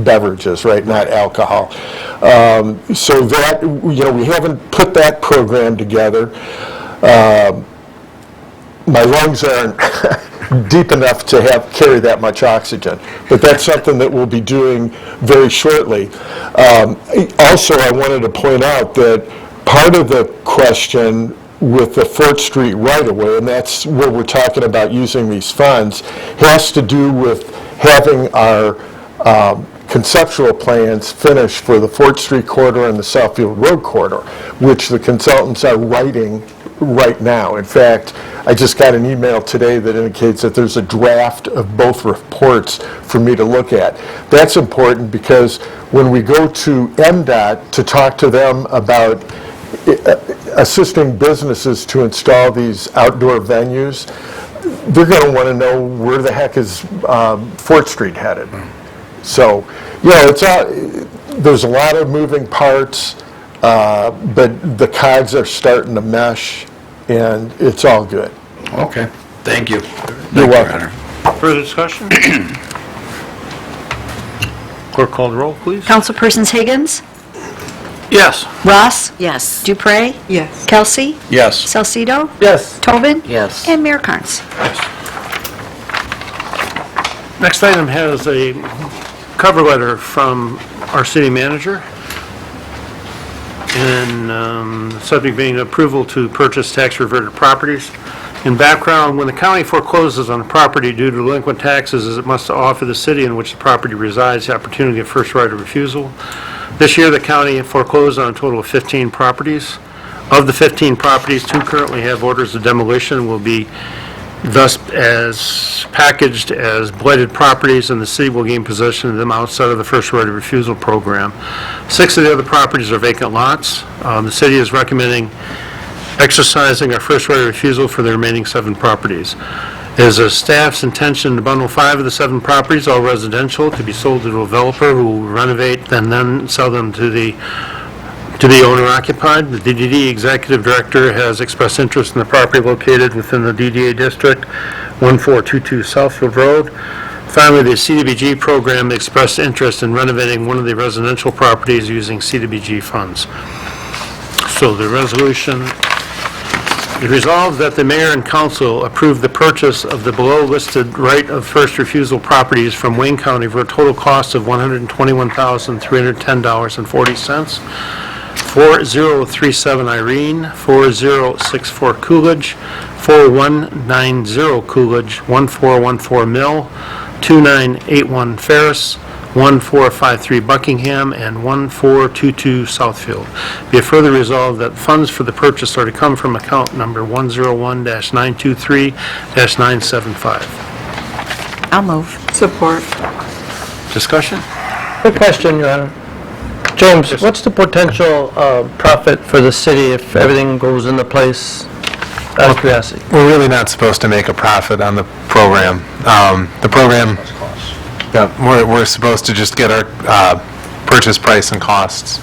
beverages, right, not alcohol. So that, we haven't put that program together. My lungs aren't deep enough to carry that much oxygen, but that's something that we'll be doing very shortly. Also, I wanted to point out that part of the question with the Fort Street right-of-way, and that's where we're talking about using these funds, has to do with having our conceptual plans finished for the Fort Street corridor and the Southfield Road corridor, which the consultants are writing right now. In fact, I just got an email today that indicates that there's a draft of both reports for me to look at. That's important because when we go to MDOT to talk to them about assisting businesses to install these outdoor venues, they're going to want to know where the heck is Fort Street headed. So, there's a lot of moving parts, but the cogs are starting to mesh, and it's all good. Okay, thank you. You're welcome. Further discussion? Clerk call the roll, please. Councilpersons Higgins? Yes. Ross? Yes. Dupre? Yes. Kelsey? Yes. Salcido? Yes. Tobin? Yes. And Mayor Carnes. Next item has a cover letter from our city manager, and subject being approval to purchase tax reverted properties. In background, when the county forecloses on a property due to delinquent taxes, it must offer the city in which the property resides the opportunity of first right of refusal. This year, the county foreclosed on a total of 15 properties. Of the 15 properties, 2 currently have orders of demolition and will be thus as packaged as blighted properties, and the city will gain possession of them outside of the first right of refusal program. 6 of the other properties are vacant lots. The city is recommending exercising our first right of refusal for the remaining 7 properties. It is the staff's intention to bundle 5 of the 7 properties, all residential, to be sold to a developer who will renovate and then sell them to be owner-occupied. The DDD Executive Director has expressed interest in the property located within the DDA District, 1422 Southfield Road. Finally, the CDBG program expressed interest in renovating one of the residential properties using CDBG funds. So the resolution, it resolves that the mayor and council approve the purchase of the below-listed right of first refusal properties from Wayne County for a total cost of $121,310.40. 4037 Irene, 4064 Coolidge, 4190 Coolidge, 1414 Mill, 2981 Ferris, 1453 Buckingham, and 1422 Southfield. Be it further resolved that funds for the purchase are to come from account number 101-923-975. I'll move. Support. Discussion? Quick question, Your Honor. James, what's the potential profit for the city if everything goes into place? Out of curiosity. We're really not supposed to make a profit on the program. The program, yeah, we're supposed to just get our purchase price and costs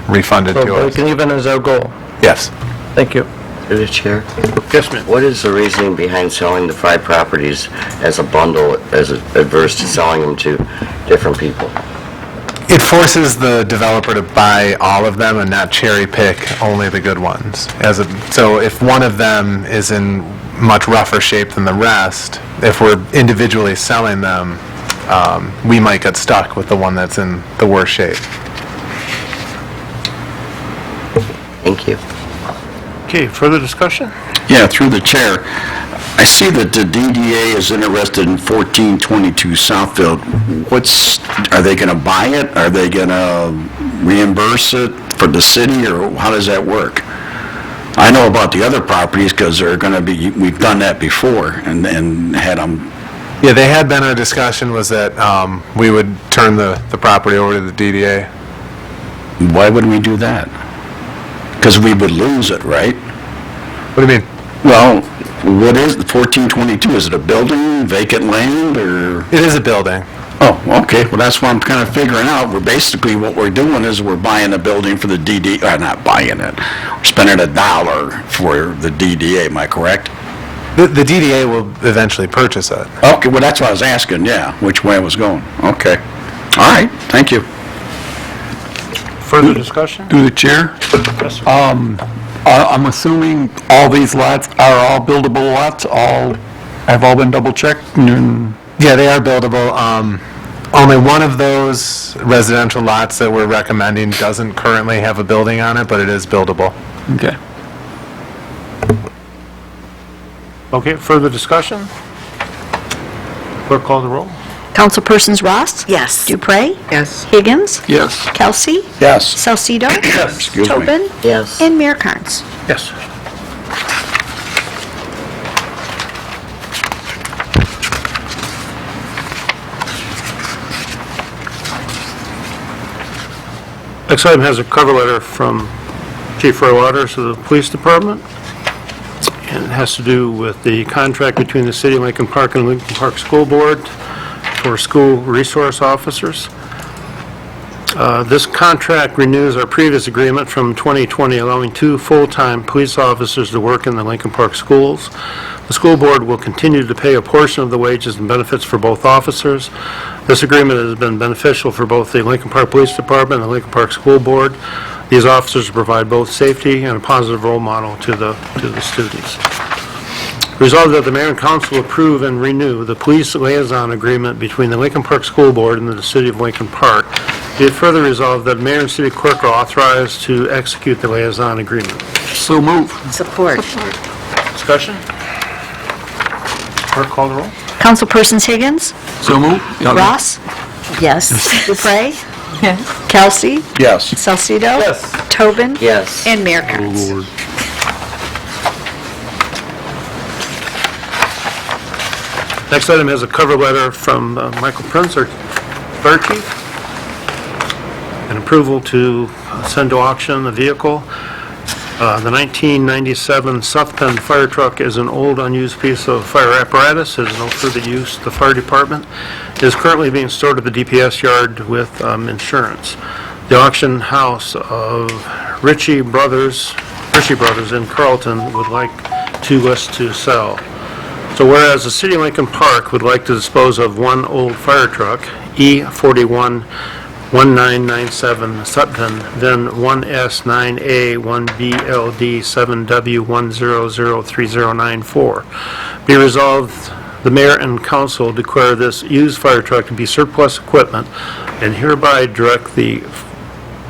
refunded So to us. breaking even is our goal. Yes. Thank you. Through the chair. Yes, ma'am. What is the reasoning behind selling the 5 properties as a bundle as adverse to selling them to different people? It forces the developer to buy all of them and not cherry pick only the good ones. So if one of them is in much rougher shape than the rest, if we're individually selling them, we might get stuck with the one that's in the worst shape. Thank you. Okay, further discussion? Yeah, through the chair. I see that the DDA is interested in 1422 Southfield. Are they going to buy it? Are they going to reimburse it for the city, or how does that work? I know about the other properties because they're going to be, we've done that before and had them. Yeah, they had been, our discussion was that we would turn the property over to the DDA. Why would we do that? Because we would lose it, right? What do you mean? Well, what is the 1422? Is it a building, vacant land, or? It is a building. Oh, okay. Well, that's what I'm kind of figuring out. What we're doing is we're buying a building for the DDA, or not buying it. We're spending $1 for the DDA, am I correct? The DDA will eventually purchase it. Okay, well, that's what I was asking, yeah, which way I was going. Okay. All right, thank you. Further discussion? Through the chair, Yes, sir. I'm assuming all these lots are all buildable lots, have all been double-checked? Yeah, they are buildable. Only one of those residential lots that we're recommending doesn't currently have a building on it, but it is buildable. Okay. Okay, further discussion? Clerk, call the roll. Councilpersons Ross? Yes. Dupre? Yes. Higgins? Yes. Kelsey? Yes. Salcido? Excuse me. Tobin? Yes. And Mayor Carnes. Yes. Next item has a cover letter from Chief Roy Waters of the Police Department, and it has to do with the contract between the City of Lincoln Park and Lincoln Park School Board for school resource officers. This contract renews our previous agreement from 2020, allowing 2 full-time police officers to work in the Lincoln Park schools. The school board will continue to pay a portion of the wages and benefits for both officers. This agreement has been beneficial for both the Lincoln Park Police Department and the Lincoln Park School Board. These officers provide both safety and a positive role model to the students. Resolved that the mayor and council approve and renew the police liaison agreement between the Lincoln Park School Board and the city of Lincoln Park. Be it further resolved that mayor and city clerk are authorized to execute the liaison agreement. So move. Support. Discussion? Clerk, call the roll. Councilpersons Higgins? So move. Ross? Yes. Dupre? Yes. Kelsey? Yes. Salcido? Yes. Tobin? Yes. And Mayor Carnes. Next item has a cover letter from Michael Prince, our fire chief, and approval to send to auction the vehicle. The 1997 Southfield fire truck is an old unused piece of fire apparatus, has no further use to the fire department. It is currently being stored at the DPS yard with insurance. The auction house of Ritchie Brothers in Carlton would like to list to sell. So whereas the City of Lincoln Park would like to dispose of one old fire truck, E41 1997 Sutton, then 1S9A 1BLD 7W1003094. Be resolved, the mayor and council declare this used fire truck to be surplus equipment and hereby direct the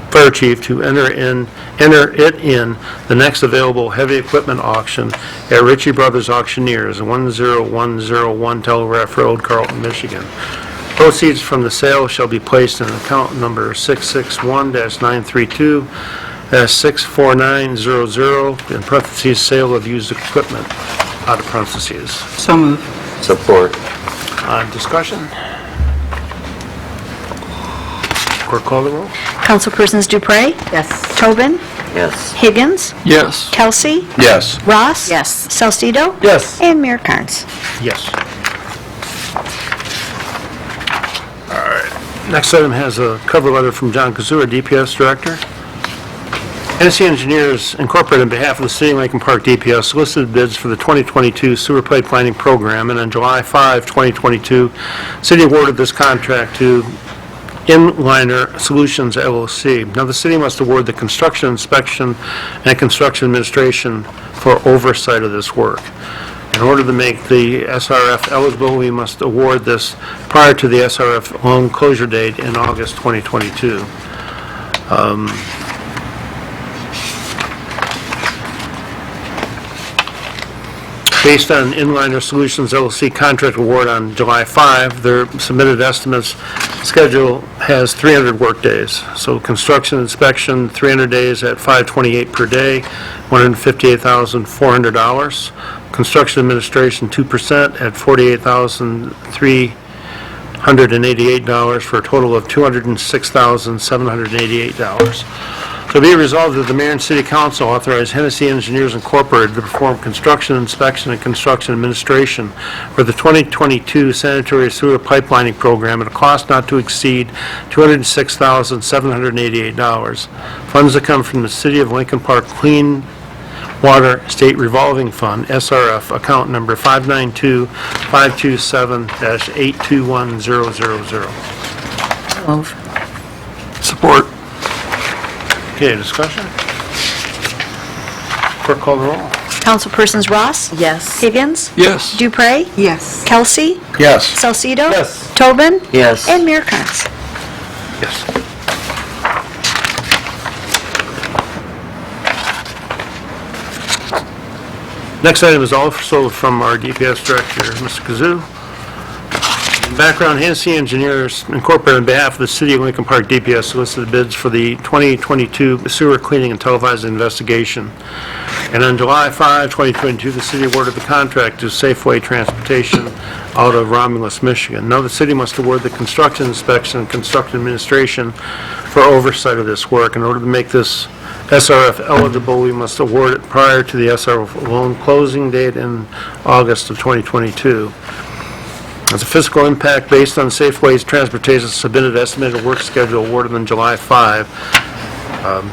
fire chief to enter it in the next available heavy equipment auction at Ritchie Brothers Auctioneers, 10101 Telegraph Road, Carlton, Michigan. Proceeds from the sale shall be placed in account number 661-932-64900, in parentheses, sale of used equipment, out of parentheses. So moved. Support. Discussion? Clerk call the roll. Councilpersons Dupre? Yes. Tobin? Yes. Higgins? Yes. Kelsey? Yes. Ross? Yes. Salcido? Yes. And Mayor Carnes. Yes. All right. Next item has a cover letter from John Kazua, DPS Director. Hennessy Engineers Incorporated, on behalf of the City of Lincoln Park DPS, solicited bids for the 2022 sewer pipe lining program, and on July 5, 2022, City awarded this contract to Inliner Solutions LLC. Now, the city must award the construction inspection and construction administration for oversight of this work. In order to make the SRF eligible, we must award this prior to the SRF loan closure date in August 2022. Based on Inliner Solutions LLC contract award on July 5, their submitted estimates schedule has 300 workdays. So construction inspection, 300 days at $528 per day, $158,400. Construction administration, 2% at $48,388 for a total of $206,788. So be it resolved that the Marion City Council authorize Hennessy Engineers Incorporated to perform construction inspection and construction administration for the 2022 sanitary sewer pipelining program at a cost not to exceed $206,788. Funds that come from the City of Lincoln Park Clean Water State Revolving Fund, SRF, account number 592-527-821000. Move. Support. Okay, discussion? Clerk call the roll. Councilpersons Ross? Yes. Higgins? Yes. Dupre? Yes. Kelsey? Yes. Salcido? Yes. Tobin? Yes. And Mayor Carnes. Yes. Next item is also from our DPS Director, Mr. Kazoo. Background, Hennessy Engineers Incorporated, on behalf of the City of Lincoln Park DPS, solicited bids for the 2022 sewer cleaning and televised investigation. And on July 5, 2022, the city awarded the contract to Safeway Transportation out of Romulus, Michigan. Now the city must award the construction inspection and construction administration for oversight of this work. In order to make this SRF eligible, we must award it prior to the SRF loan closing date in August of 2022. As a fiscal impact based on Safeway's transportation submitted estimated work schedule awarded on July 5.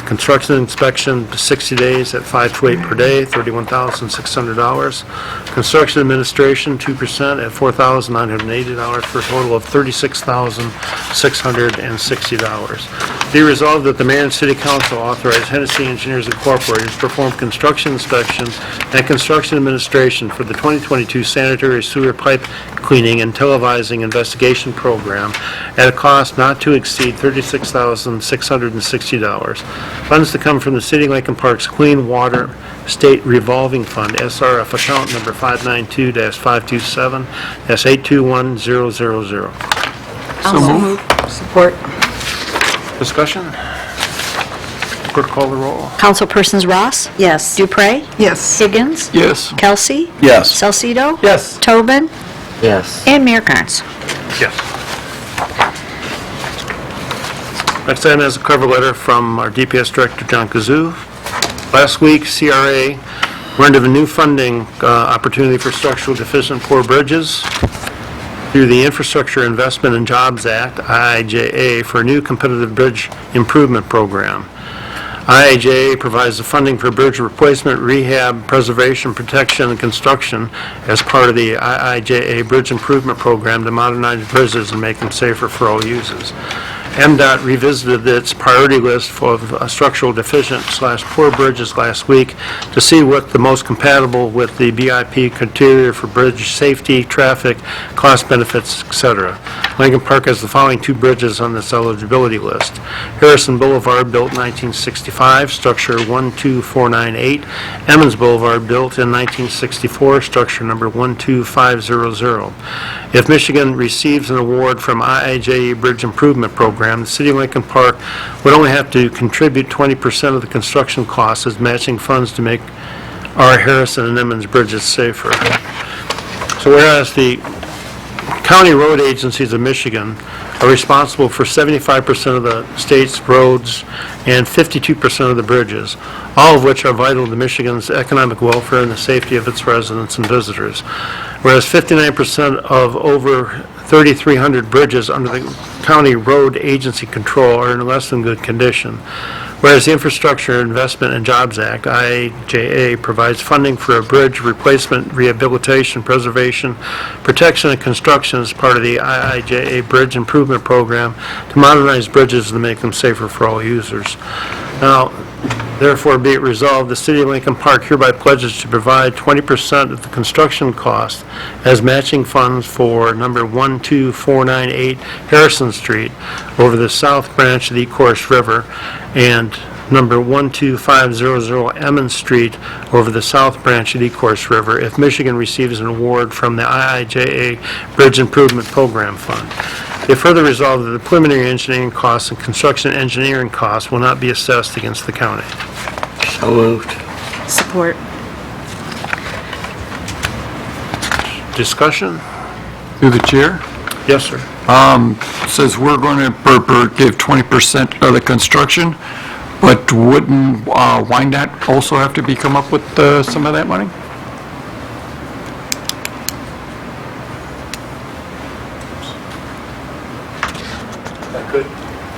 Construction inspection, 60 days at $528 per day, $31,600. Construction administration, 2% at $4,980 for a total of $36,660. Be resolved that the Marion City Council authorize Hennessy Engineers Incorporated to perform construction inspection and construction administration for the 2022 sanitary sewer pipe cleaning and televising investigation program at a cost not to exceed $36,660. Funds to come from the City of Lincoln Park's Clean Water State Revolving Fund, SRF, account number 592-527-821000. Also move. Support. Discussion? Clerk call the roll. Councilpersons Ross? Yes. Dupre? Yes. Higgins? Yes. Kelsey? Yes. Salcido? Yes. Tobin? Yes. And Mayor Carnes. Yes. Next item is a cover letter from our DPS Director, John Kazoo. Last week, CRA learned of a new funding opportunity for structural deficient poor bridges through the Infrastructure Investment and Jobs Act, IIJA, for a new competitive bridge improvement program. IIJA provides the funding for bridge replacement, rehab, preservation, protection, and construction as part of the IIJA Bridge Improvement Program to modernize bridges and make them safer for all users. MDOT revisited its priority list for structural deficient/poor bridges last week to see what the most compatible with the BIP criteria for bridge safety, traffic, cost benefits, etc. Lincoln Park has the following two bridges on this eligibility list. Harrison Boulevard, built 1965, structure 12498. Emmons Boulevard, built in 1964, structure number 12500. If Michigan receives an award from IIJA Bridge Improvement Program, the City of Lincoln Park would only have to contribute 20% of the construction costs as matching funds to make our Harrison and Emmons bridges safer. So whereas the county road agencies of Michigan are responsible for 75% of the state's roads and 52% of the bridges, all of which are vital to Michigan's economic welfare and the safety of its residents and visitors. Whereas 59% of over 3,300 bridges under the county road agency control are in less than good condition. Whereas the Infrastructure Investment and Jobs Act, IIJA, provides funding for a bridge replacement, rehabilitation, preservation, protection, and construction as part of the IIJA Bridge Improvement Program to modernize bridges and make them safer for all users. Now, therefore, be it resolved, the City of Lincoln Park hereby pledges to provide 20% of the construction cost as matching funds for number 12498 Harrison Street over the south branch of the Ecorse River and number 12500 Emmons Street over the south branch of the Ecorse River if Michigan receives an award from the IIJA Bridge Improvement Program Fund. They further resolve that the preliminary engineering costs and construction engineering costs will not be assessed against the county. So moved. Support. Discussion? Through the chair. Yes, sir. Says we're going to give 20% of the construction, but wouldn't Wyandotte also have to come up with some of that money?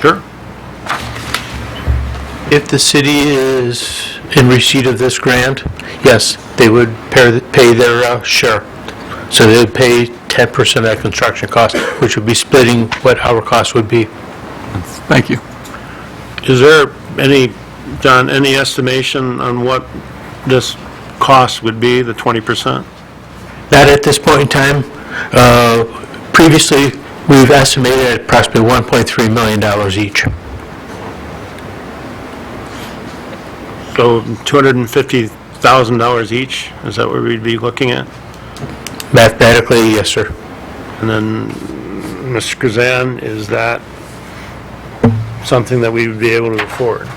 Sure. If the city is in receipt of this grant, yes, they would pay their share. So they would pay 10% of that construction cost, which would be splitting what our cost would be. Thank you. Is there any, John, any estimation on what this cost would be, the 20%? Not at this point in time. Previously, we've estimated at approximately $1.3 million each. So $250,000 each, is that what we'd be looking at? Mathematically, yes, sir. And then, Mr. Kazan, is that something that we would be able to afford?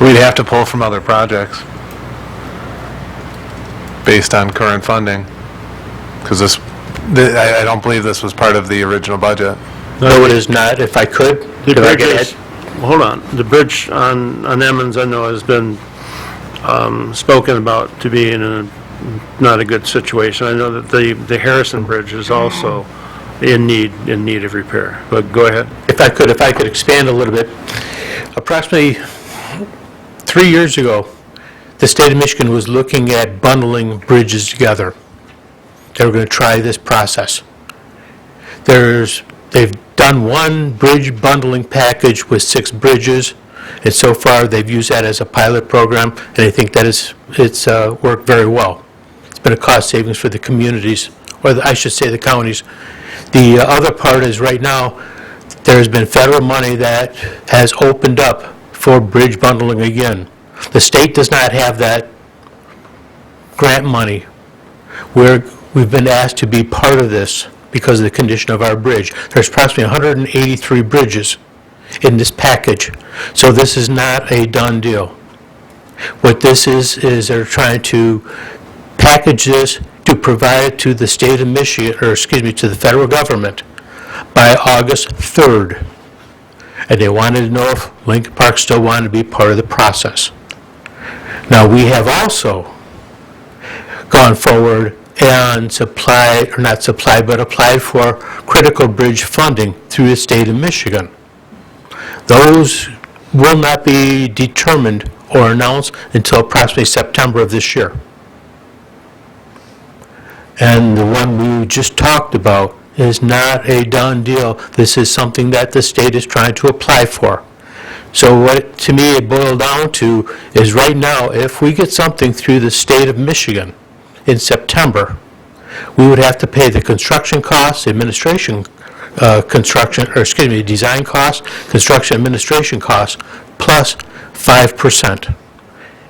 We'd have to pull from other projects based on current funding, because I don't believe this was part of the original budget. No, it is not. If I could, The could I bridge get is, hold on, the bridge on Emmons, I know, has been spoken about to be in not a good situation. I know that the Harrison Bridge is also in need of repair, but go ahead. If I could expand a little bit. Approximately 3 years ago, the state of Michigan was looking at bundling bridges together. They were going to try this process. They've done one bridge bundling package with 6 bridges, and so far they've used that as a pilot program, and I think that it's worked very well. It's been a cost savings for the communities, or I should say the counties. The other part is right now, there's been federal money that has opened up for bridge bundling again. The state does not have that grant money. We've been asked to be part of this because of the condition of our bridge. There's approximately 183 bridges in this package, so this is not a done deal. What this is they're trying to package this to provide it to the state of Michigan, or excuse me, to the federal government by August 3rd. And they wanted to know if Lincoln Park still wanted to be part of the process. Now, we have also gone forward and applied for critical bridge funding through the state of Michigan. Those will not be determined or announced until approximately September of this year. And the one we just talked about is not a done deal. This is something that the state is trying to apply for. So what, to me, it boiled down to is right now, if we get something through the state of Michigan in September, we would have to pay the construction costs, design costs, construction administration costs, plus 5%.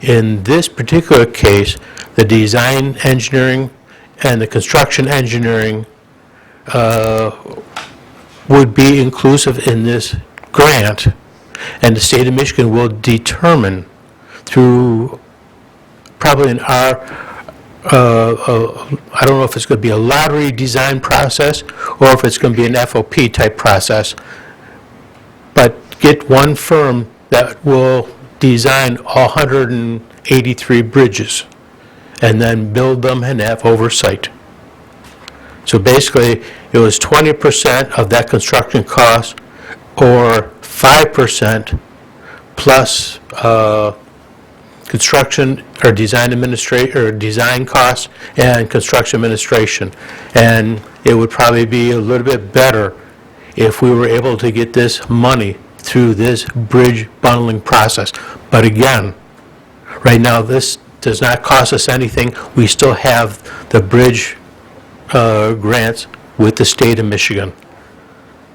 In this particular case, the design engineering and the construction engineering would be inclusive in this grant, and the state of Michigan will determine through probably I don't know if it's going to be a lottery design process or if it's going to be an FOP type process, but get one firm that will design 183 bridges and then build them and have oversight. So basically, it was 20% of that construction cost or 5% plus construction or design costs and construction administration. And it would probably be a little bit better if we were able to get this money through this bridge bundling process. But again, right now, this does not cost us anything. We still have the bridge grants with the state of Michigan.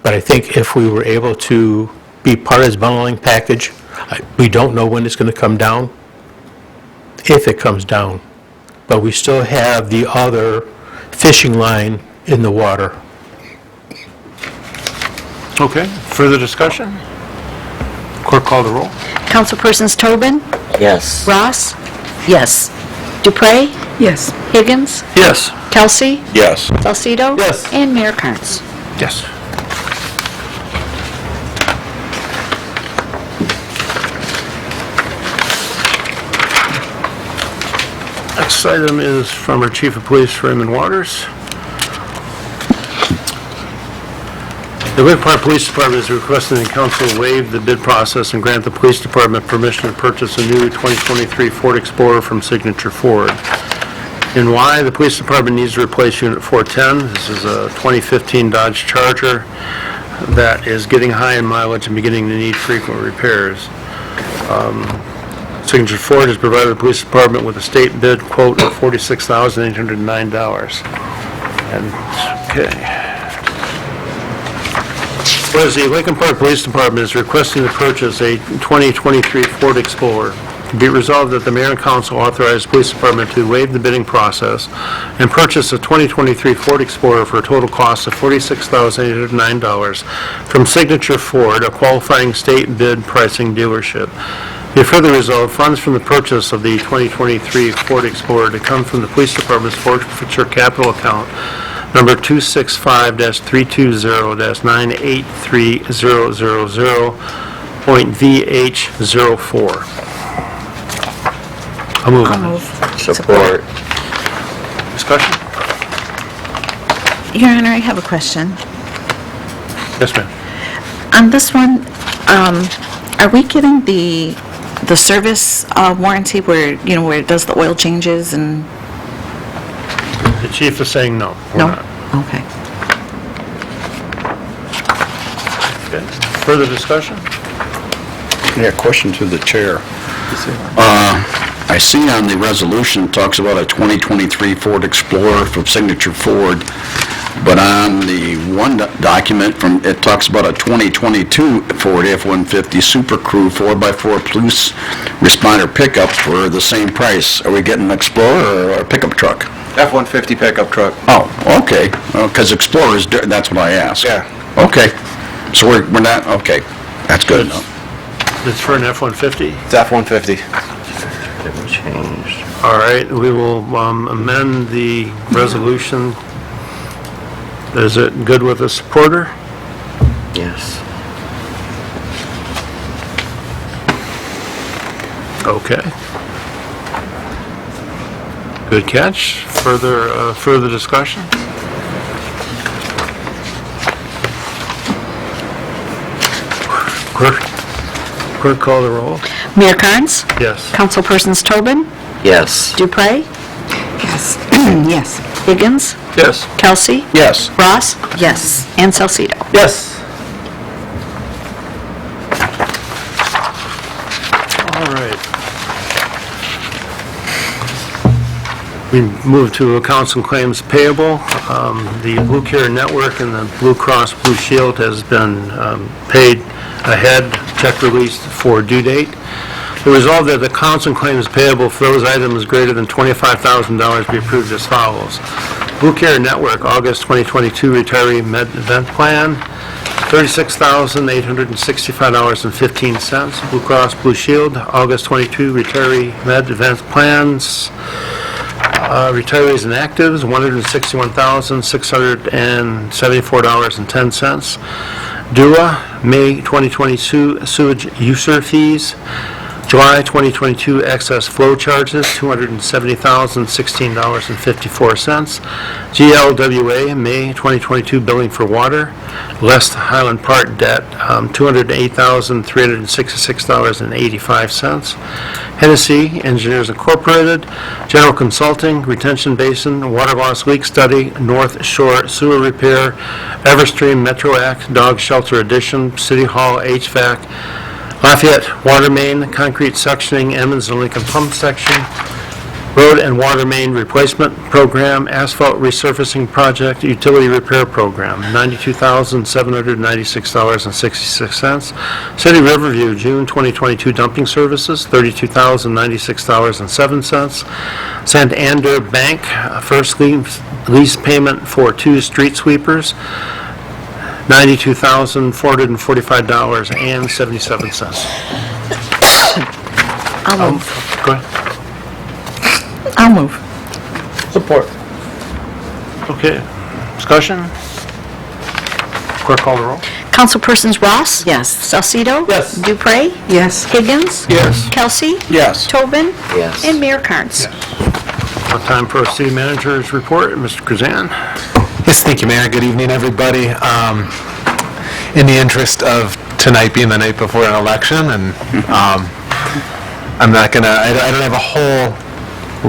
But I think if we were able to be part of this bundling package, we don't know when it's going to come down, if it comes down. But we still have the other fishing line in the water. Okay, further discussion? Clerk, call the roll. Councilpersons Tobin, Yes. Ross? Yes. Dupre? Yes. Higgins? Yes. Kelsey? Yes. Salcido? Yes. And Mayor Carnes. Yes. Next item is from our Chief of Police, Raymond Waters. The Lincoln Park Police Department is requesting the council waive the bid process and grant the police department permission to purchase a new 2023 Ford Explorer from Signature Ford. And why? The police department needs to replace Unit 410. This is a 2015 Dodge Charger that is getting high in mileage and beginning to need frequent repairs. Signature Ford has provided the police department with a state bid quote of $46,809. And, okay. Whereas the Lincoln Park Police Department is requesting to purchase a 2023 Ford Explorer, be it resolved that the Mayor and Council authorize the Police Department to waive the bidding process and purchase a 2023 Ford Explorer for a total cost of $46,809 from Signature Ford, a qualifying state bid pricing dealership. Be it further resolved, funds from the purchase of the 2023 Ford Explorer to come from the Police Department's forfeiture capital account number 265-320-983-000.VH04. I'll move on. Support. Discussion? Your Honor, I have a question. Yes, ma'am. On this one, are we getting the service warranty where, you know, where it does the oil changes and? The chief is saying no. we're No? not. Okay. Okay. Further discussion? Yeah, question to the chair. I see on the resolution, it talks about a 2023 Ford Explorer from Signature Ford, but on the one document from, it talks about a 2022 Ford F-150 Super Crew 4x4 police responder pickup for the same price. Are we getting an Explorer or a pickup truck? F-150 pickup truck. Oh, okay, because Explorers, that's what I asked. Yeah. Okay, so we're not, okay, that's good enough. It's for an F-150? It's F-150. Didn't change. All right, we will amend the resolution. Is it good with the supporter? Yes. Okay. Good catch. Further discussion? Clerk, call the roll. Mayor Carnes? Yes. Councilpersons Tobin, Yes. Dupre, Yes. Yes. Higgins, Yes. Kelsey, Yes. Ross, Yes. and Salcido. Yes. All right. We move to accounts and claims payable. The Blue Care Network and the Blue Cross Blue Shield has been paid ahead, check released for due date. The resolve that the accounts and claims payable for those items greater than $25,000 be approved as follows. Blue Care Network, August 2022 retiree med event plan, $36,865.15. Blue Cross Blue Shield, August 22 retiree med event plans, Retirees and actives, $161,674.10. DURA, May 2022 sewage user fees. July 2022 excess flow charges, $270,016.54. GLWA, May 2022 billing for water. Less Highland Park debt, $208,366.85. Hennessy Engineers Incorporated, General Consulting, Retention Basin, Water Loss Leak Study, North Shore Sewer Repair, Everstream Metro Act, Dog Shelter Addition, City Hall HVAC, Lafayette Water Main, Concrete Sectioning, Emmons and Lincoln Pump Section, Road and Water Main Replacement Program, Asphalt Resurfacing Project, Utility Repair Program, $92,796.66. City Riverview, June 2022 Dumping Services, $32,096.07. Santander Bank, first lease payment for 2 street sweepers, $92,445.77. I'll move. Go ahead. I'll move. Support. Okay. Discussion? Clerk call the roll. Councilpersons Ross? Yes. Salcido? Yes. Dupre? Yes. Higgins? Yes. Kelsey? Yes. Tobin? Yes. And Mayor Carnes. Now time for our city manager's report. Mr. Krazan. Yes, thank you, Mayor. Good evening, everybody. In the interest of tonight being the night before an election, and I'm not gonna, I don't have a whole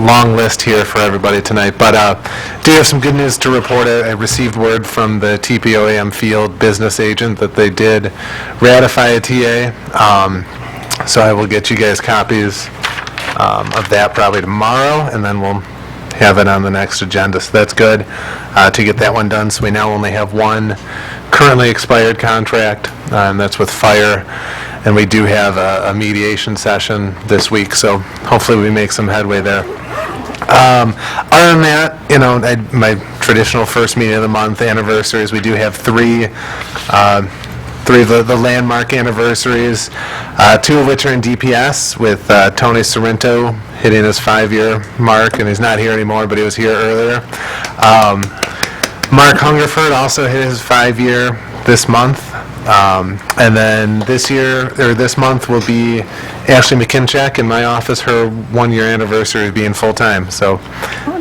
long list here for everybody tonight, but do have some good news to report. I received word from the TPOAM field business agent that they did ratify a TA, so I will get you guys copies of that probably tomorrow, and then we'll have it on the next agenda, so that's good to get that one done. So we now only have one currently expired contract, and that's with fire, and we do have a mediation session this week, so hopefully we make some headway there. Other than that, you know, my traditional first meeting of the month, Anniversaries, we do have three of the landmark anniversaries, 2 of which are in DPS, with Tony Sorrento hitting his 5-year mark, and he's not here anymore, but he was here earlier. Mark Hungerford also hit his 5-year this month. And then this month will be Ashley McKincheck in my office, her 1-year anniversary of being full-time. So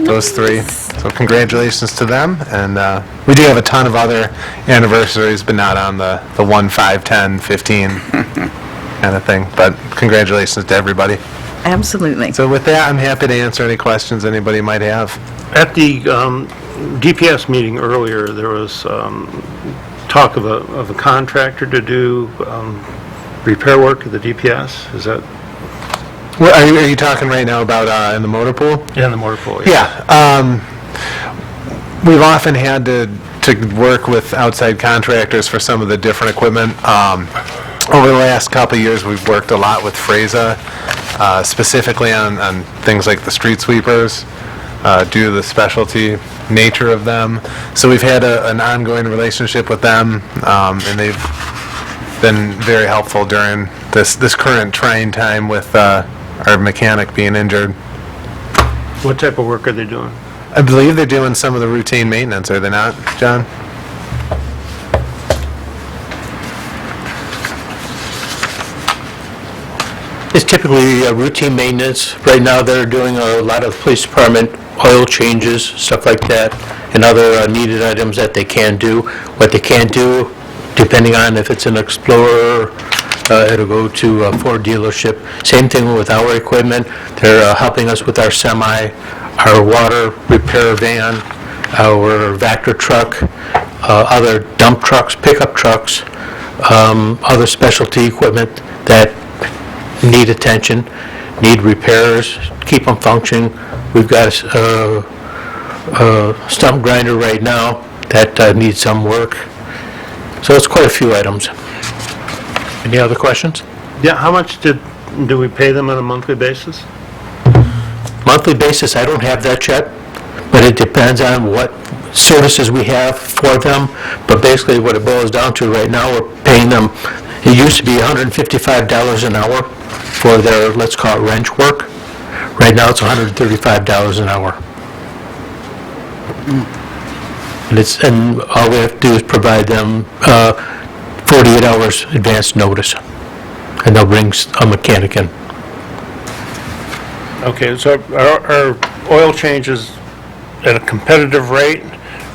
those 3. So congratulations to them. And we do have a ton of other anniversaries, but not on the 1, 5, 10, 15 kind of thing. But congratulations to everybody. Absolutely. So with that, I'm happy to answer any questions anybody might have. At the DPS meeting earlier, there was talk of a contractor to do repair work at the DPS. Is that? Well, are you talking right now about in the motor pool? Yeah, in the motor pool. Yeah. We've often had to work with outside contractors for some of the different equipment. Over the last couple of years, we've worked a lot with Freza, specifically on things like the street sweepers, due to the specialty nature of them. So we've had an ongoing relationship with them, and they've been very helpful during this current trying time with our mechanic being injured. What type of work are they doing? I believe they're doing some of the routine maintenance, are they not, John? It's typically routine maintenance. Right now, they're doing a lot of police department oil changes, stuff like that, and other needed items that they can do. What they can't do, depending on if it's an Explorer, it'll go to a Ford dealership. Same thing with our equipment. They're helping us with our semi, our water repair van, our Vector truck, other dump trucks, pickup trucks, other specialty equipment that need attention, need repairs, keep them functioning. We've got a stump grinder right now that needs some work. So it's quite a few items. Any other questions? Yeah, how much do we pay them on a monthly basis? Monthly basis, I don't have that yet, but it depends on what services we have for them. But basically what it boils down to right now, we're paying them, it used to be $155 an hour for their, let's call it wrench work. Right now it's $135 an hour. And all we have to do is provide them 48 hours advance notice, and they'll bring a mechanic in. Okay, so are oil changes at a competitive rate,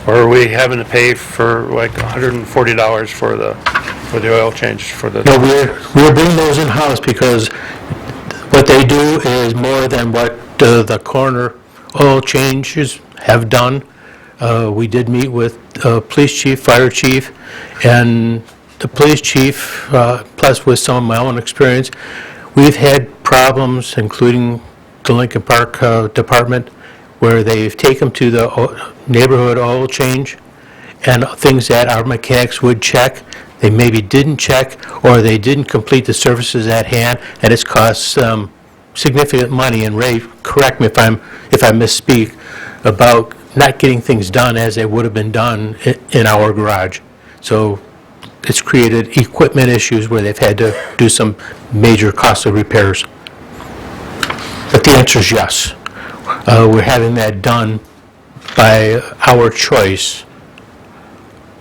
or are we having to pay for like $140 for the oil change for the? No, we're bringing those in-house because what they do is more than what the coroner oil changes have done. We did meet with police chief, fire chief, and the police chief, plus with some of my own experience, we've had problems, including the Lincoln Park Department, where they've taken them to the neighborhood oil change, and things that our mechanics would check, they maybe didn't check, or they didn't complete the services at hand, and it's cost significant money. And Ray, correct me if I misspeak, about not getting things done as they would have been done in our garage. So it's created equipment issues where they've had to do some major costly repairs. But the answer is yes. We're having that done by our choice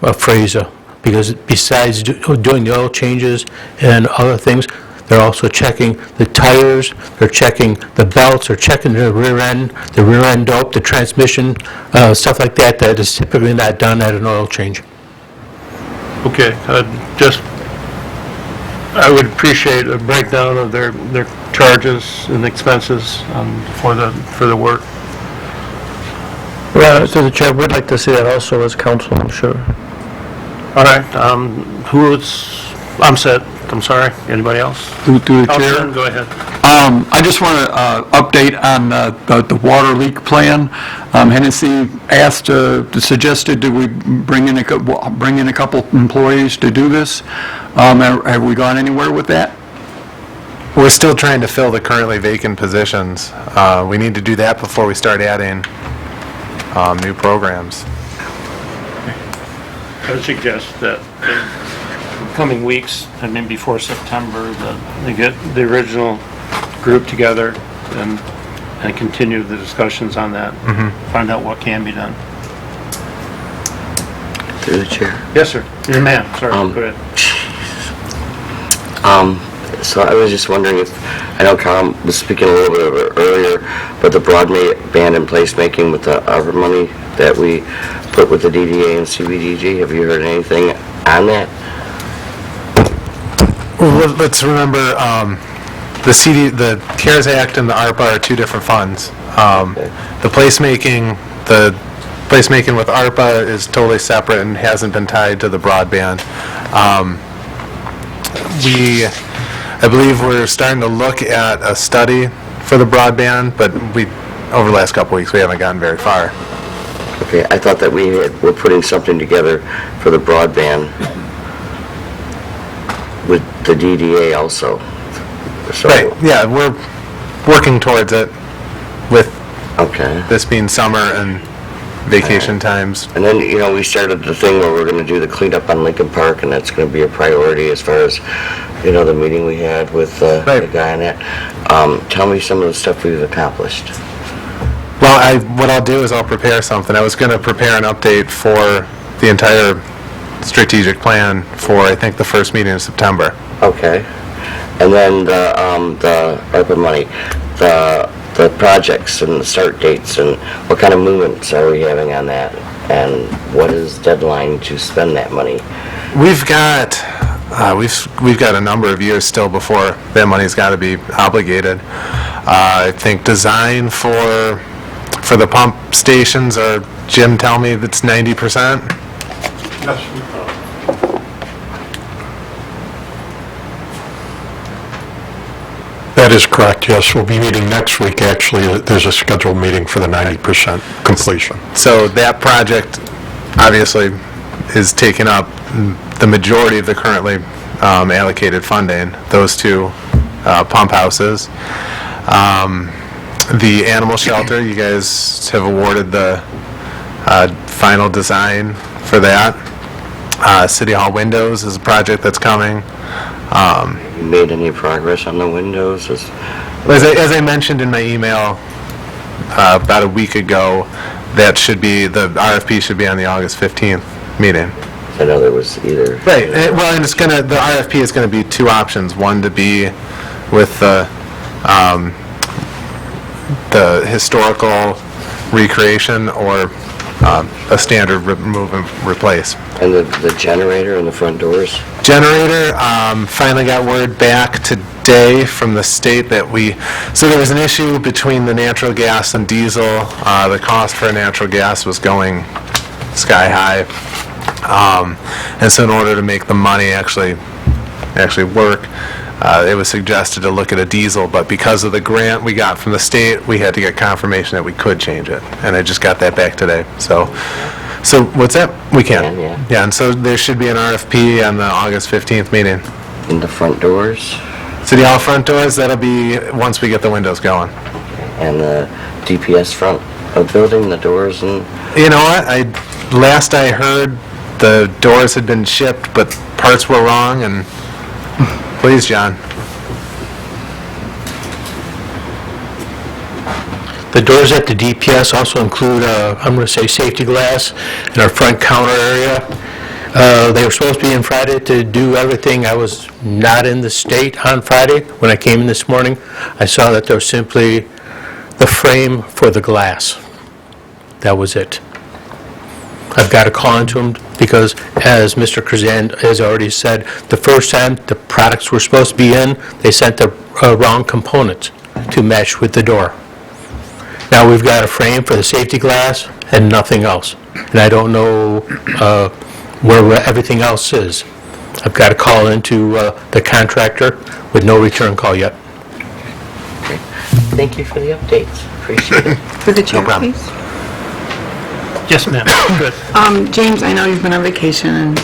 of Fraser, because besides doing the oil changes and other things, they're also checking the tires, they're checking the belts, they're checking the rear end dope, the transmission, stuff like that, that is typically not done at an oil change. Okay, I would appreciate a breakdown of their charges and expenses for the work. Well, to the chair, we'd like to see that also as council, I'm sure. All right, I'm set. I'm sorry. Anybody else? Through the chair. Councilman, go ahead. I just want to update on the water leak plan. Hennessy suggested that we bring in a couple employees to do this. Have we gone anywhere with that? We're still trying to fill the currently vacant positions. We need to do that before we start adding new programs. I would suggest that in coming weeks, and maybe before September, that they get the original group together and continue the discussions on that. Find out what can be done. Through the chair. Yes, sir. You're a man. Sorry. Go ahead. So I was just wondering if, I know Carl was speaking a little bit of it earlier, but the broadband and placemaking with the ARPA money that we put with the DDA and CBDG, have you heard anything on that? Well, let's remember, the CARES Act and the ARPA are two different funds. The placemaking with ARPA is totally separate and hasn't been tied to the broadband. I believe we're starting to look at a study for the broadband, but over the last couple weeks, we haven't gotten very far. Okay, I thought that we're putting something together for the broadband with the DDA also. So, right, yeah, we're working towards it with this being summer and vacation times. And then, we started the thing where we're going to do the cleanup on Lincoln Park, and that's going to be a priority as far as, the meeting we had with the guy on that. Tell me some of the stuff we've accomplished. Well, what I'll do is I'll prepare something. I was going to prepare an update for the entire strategic plan for, I think, the first meeting in September. Okay. And then the ARPA money, the projects and the start dates, and what kind of movements are we having on that? And what is the deadline to spend that money? We've got a number of years still before that money's got to be obligated. I think design for the pump stations are, Jim, tell me that's 90%? Yes. That is correct, yes. We'll be meeting next week, actually. There's a scheduled meeting for the 90% completion. So that project obviously is taking up the majority of the currently allocated funding, those two pump houses. The animal shelter, you guys have awarded the final design for that. City Hall windows is a project that's coming. You made any progress on the windows? As I mentioned in my email about a week ago, that should be, the RFP should be on the August 15th meeting. I know there was either. Right, well, and the RFP is gonna be two options, one to be with the historical recreation or a standard remove and replace. And the generator and the front doors? Generator, finally got word back today from the state that so there was an issue between the natural gas and diesel. The cost for natural gas was going sky high. And so in order to make the money actually work, it was suggested to look at a diesel, but because of the grant we got from the state, we had to get confirmation that we could change it. And I just got that back today. So what's that? We can. Yeah, and so there should be an RFP on the August 15th meeting. And the front doors? City Hall front doors, that'll be once we get the windows going. And the DPS front of building, the doors and... You know what? Last I heard, the doors had been shipped, but parts were wrong, and please, John. The doors at the DPS also include, I'm going to say, safety glass in our front counter area. They were supposed to be in Friday to do everything. I was not in the state on Friday. When I came in this morning, I saw that there was simply the frame for the glass. That was it. I've got to call into them because, as Mr. Krzan has already said, the first time the products were supposed to be in, they sent the wrong components to match with the door. Now we've got a frame for the safety glass and nothing else. And I don't know where everything else is. I've got to call into the contractor with no return call yet. Thank you for the updates. Appreciate it. For the chair, please. Yes, ma'am. Good. James, I know you've been on vacation, and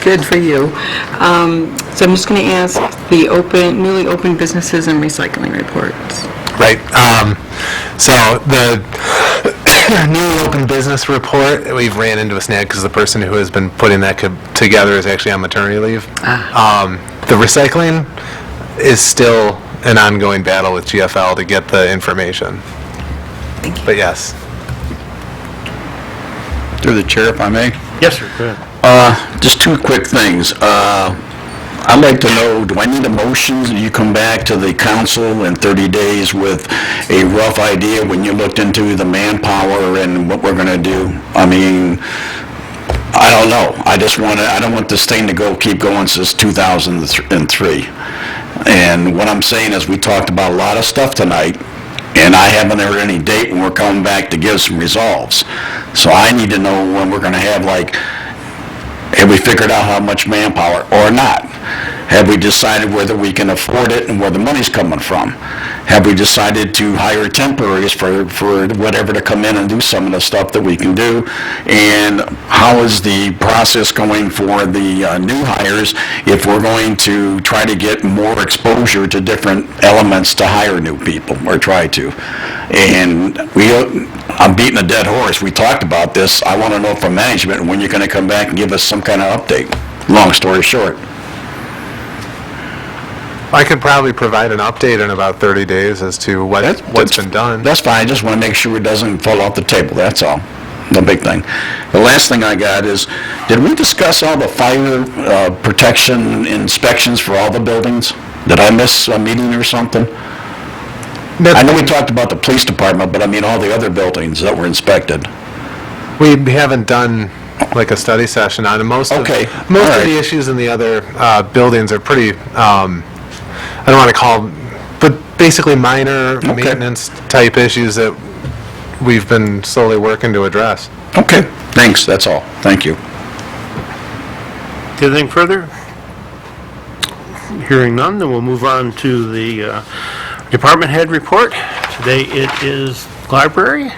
good for you. So I'm just going to ask the newly open businesses and recycling reports. Right. So the new open business report, we've ran into a snag because the person who has been putting that together is actually on maternity leave. The recycling is still an ongoing battle with GFL to get the information. Thank you. But yes. Through the chair, if I may. Yes, sir, go ahead. Just two quick things. I'd like to know, do I need a motion that you come back to the council in 30 days with a rough idea when you looked into the manpower and what we're going to do? I mean, I don't know. I don't want this thing to keep going since 2003. And what I'm saying is we talked about a lot of stuff tonight, and I haven't heard any date when we're coming back to give some resolves. So I need to know when we're going to have, have we figured out how much manpower or not? Have we decided whether we can afford it and where the money's coming from? Have we decided to hire temporaries for whatever to come in and do some of the stuff that we can do? And how is the process going for the new hires if we're going to try to get more exposure to different elements to hire new people, or try to? And I'm beating a dead horse. We talked about this. I want to know from management when you're going to come back and give us some kind of update. Long story short. I could probably provide an update in about 30 days as to what's been done. That's fine. I just want to make sure it doesn't fall off the table, that's all. No big thing. The last thing I got is, did we discuss all the fire protection inspections for all the buildings? Did I miss a meeting or something? I know we talked about the police department, but I mean all the other buildings that were inspected. We haven't done a study session on it. Most of the issues in the other buildings are pretty, I don't want to call, but basically minor maintenance type issues that we've been slowly working to address. Okay, thanks, that's all. Thank you. Anything further? Hearing none, then we'll move on to the department head report. Today it is library.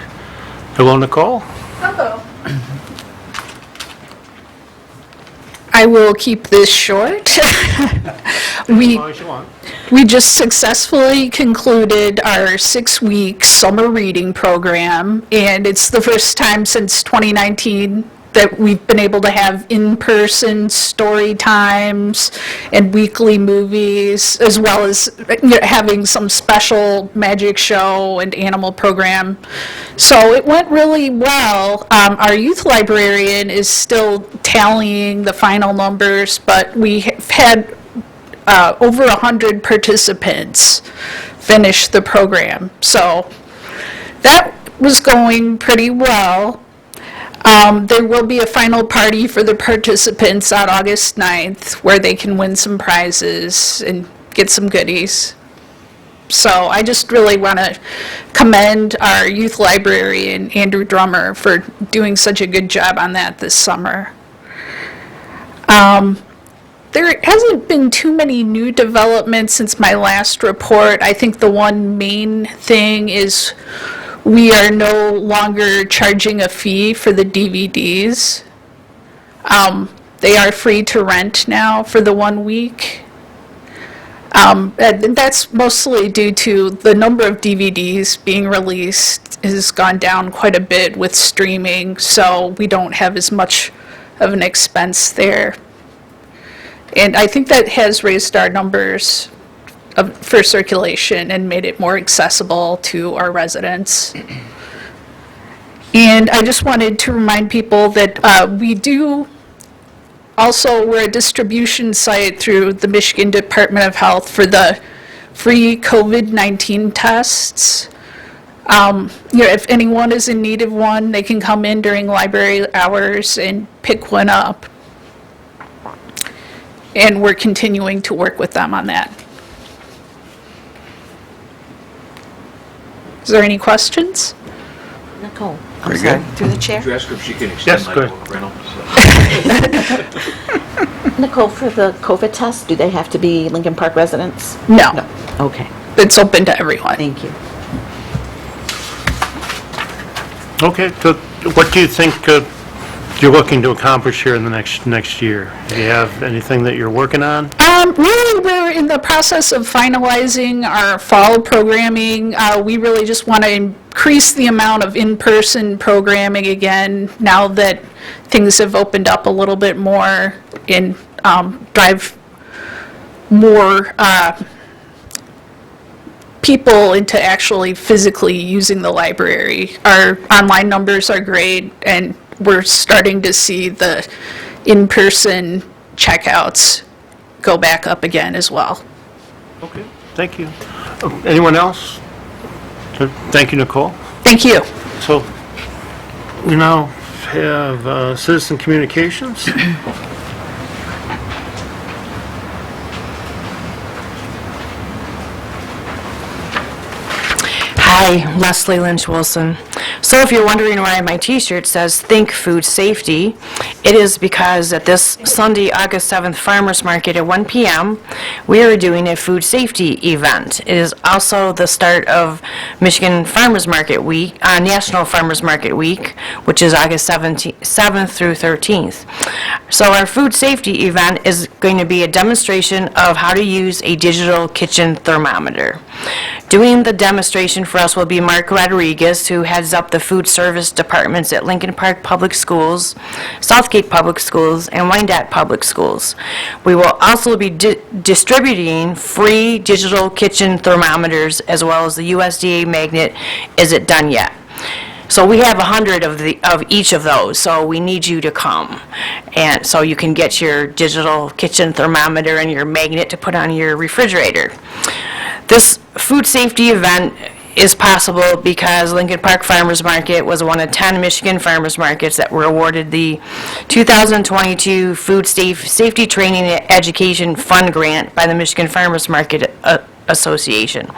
Hello, Nicole. Hello. I will keep this short. We just successfully concluded our 6-week summer reading program, and it's the first time since 2019 that we've been able to have in-person story times and weekly movies, as well as having some special magic show and animal program. So it went really well. Our youth librarian is still tallying the final numbers, but we have had over 100 participants finish the program. So that was going pretty well. There will be a final party for the participants on August 9th where they can win some prizes and get some goodies. So I just really want to commend our youth librarian, Andrew Drummer, for doing such a good job on that this summer. There hasn't been too many new developments since my last report. I think the one main thing is we are no longer charging a fee for the DVDs. They are free to rent now for the 1 week. And that's mostly due to the number of DVDs being released has gone down quite a bit with streaming, so we don't have as much of an expense there. And I think that has raised our numbers for circulation and made it more accessible to our residents. And I just wanted to remind people that we're a distribution site through the Michigan Department of Health for the free COVID-19 tests. If anyone is in need of one, they can come in during library hours and pick one up. And we're continuing to work with them on that. Is there any questions? Nicole, Very good. through the chair. Did you ask her if she can Yes, extend go my ahead. rental? Nicole, for the COVID test, do they have to be Lincoln Park residents? No. Okay, It's open to everyone. thank you. Okay, so what do you think you're looking to accomplish here in the next year? Do you have anything that you're working on? Really, we're in the process of finalizing our fall programming. We really just want to increase the amount of in-person programming again now that things have opened up a little bit more and drive more people into actually physically using the library. Our online numbers are great, and we're starting to see the in-person checkouts go back up again as well. Okay, thank you. Anyone else? Thank you, Nicole. Thank you. So we now have citizen communications. Hi, Leslie Lynch Wilson. So if you're wondering why my t-shirt says Think Food Safety, it is because at this Sunday, August 7th Farmers Market at 1 p.m., we are doing a food safety event. It is also the start of Michigan Farmers Market Week, National Farmers Market Week, which is August 7th through 13th. So our food safety event is going to be a demonstration of how to use a digital kitchen thermometer. Doing the demonstration for us will be Mark Rodriguez, who heads up the food service departments at Lincoln Park Public Schools, Southgate Public Schools, and Wyandotte Public Schools. We will also be distributing free digital kitchen thermometers as well as the USDA magnet, Is It Done Yet? So we have 100 of each of those, so we need you to come. And so you can get your digital kitchen thermometer and your magnet to put on your refrigerator. This food safety event is possible because Lincoln Park Farmers Market was one of 10 Michigan farmers markets that were awarded the 2022 Food Safety Training and Education Fund Grant by the Michigan Farmers Market Association.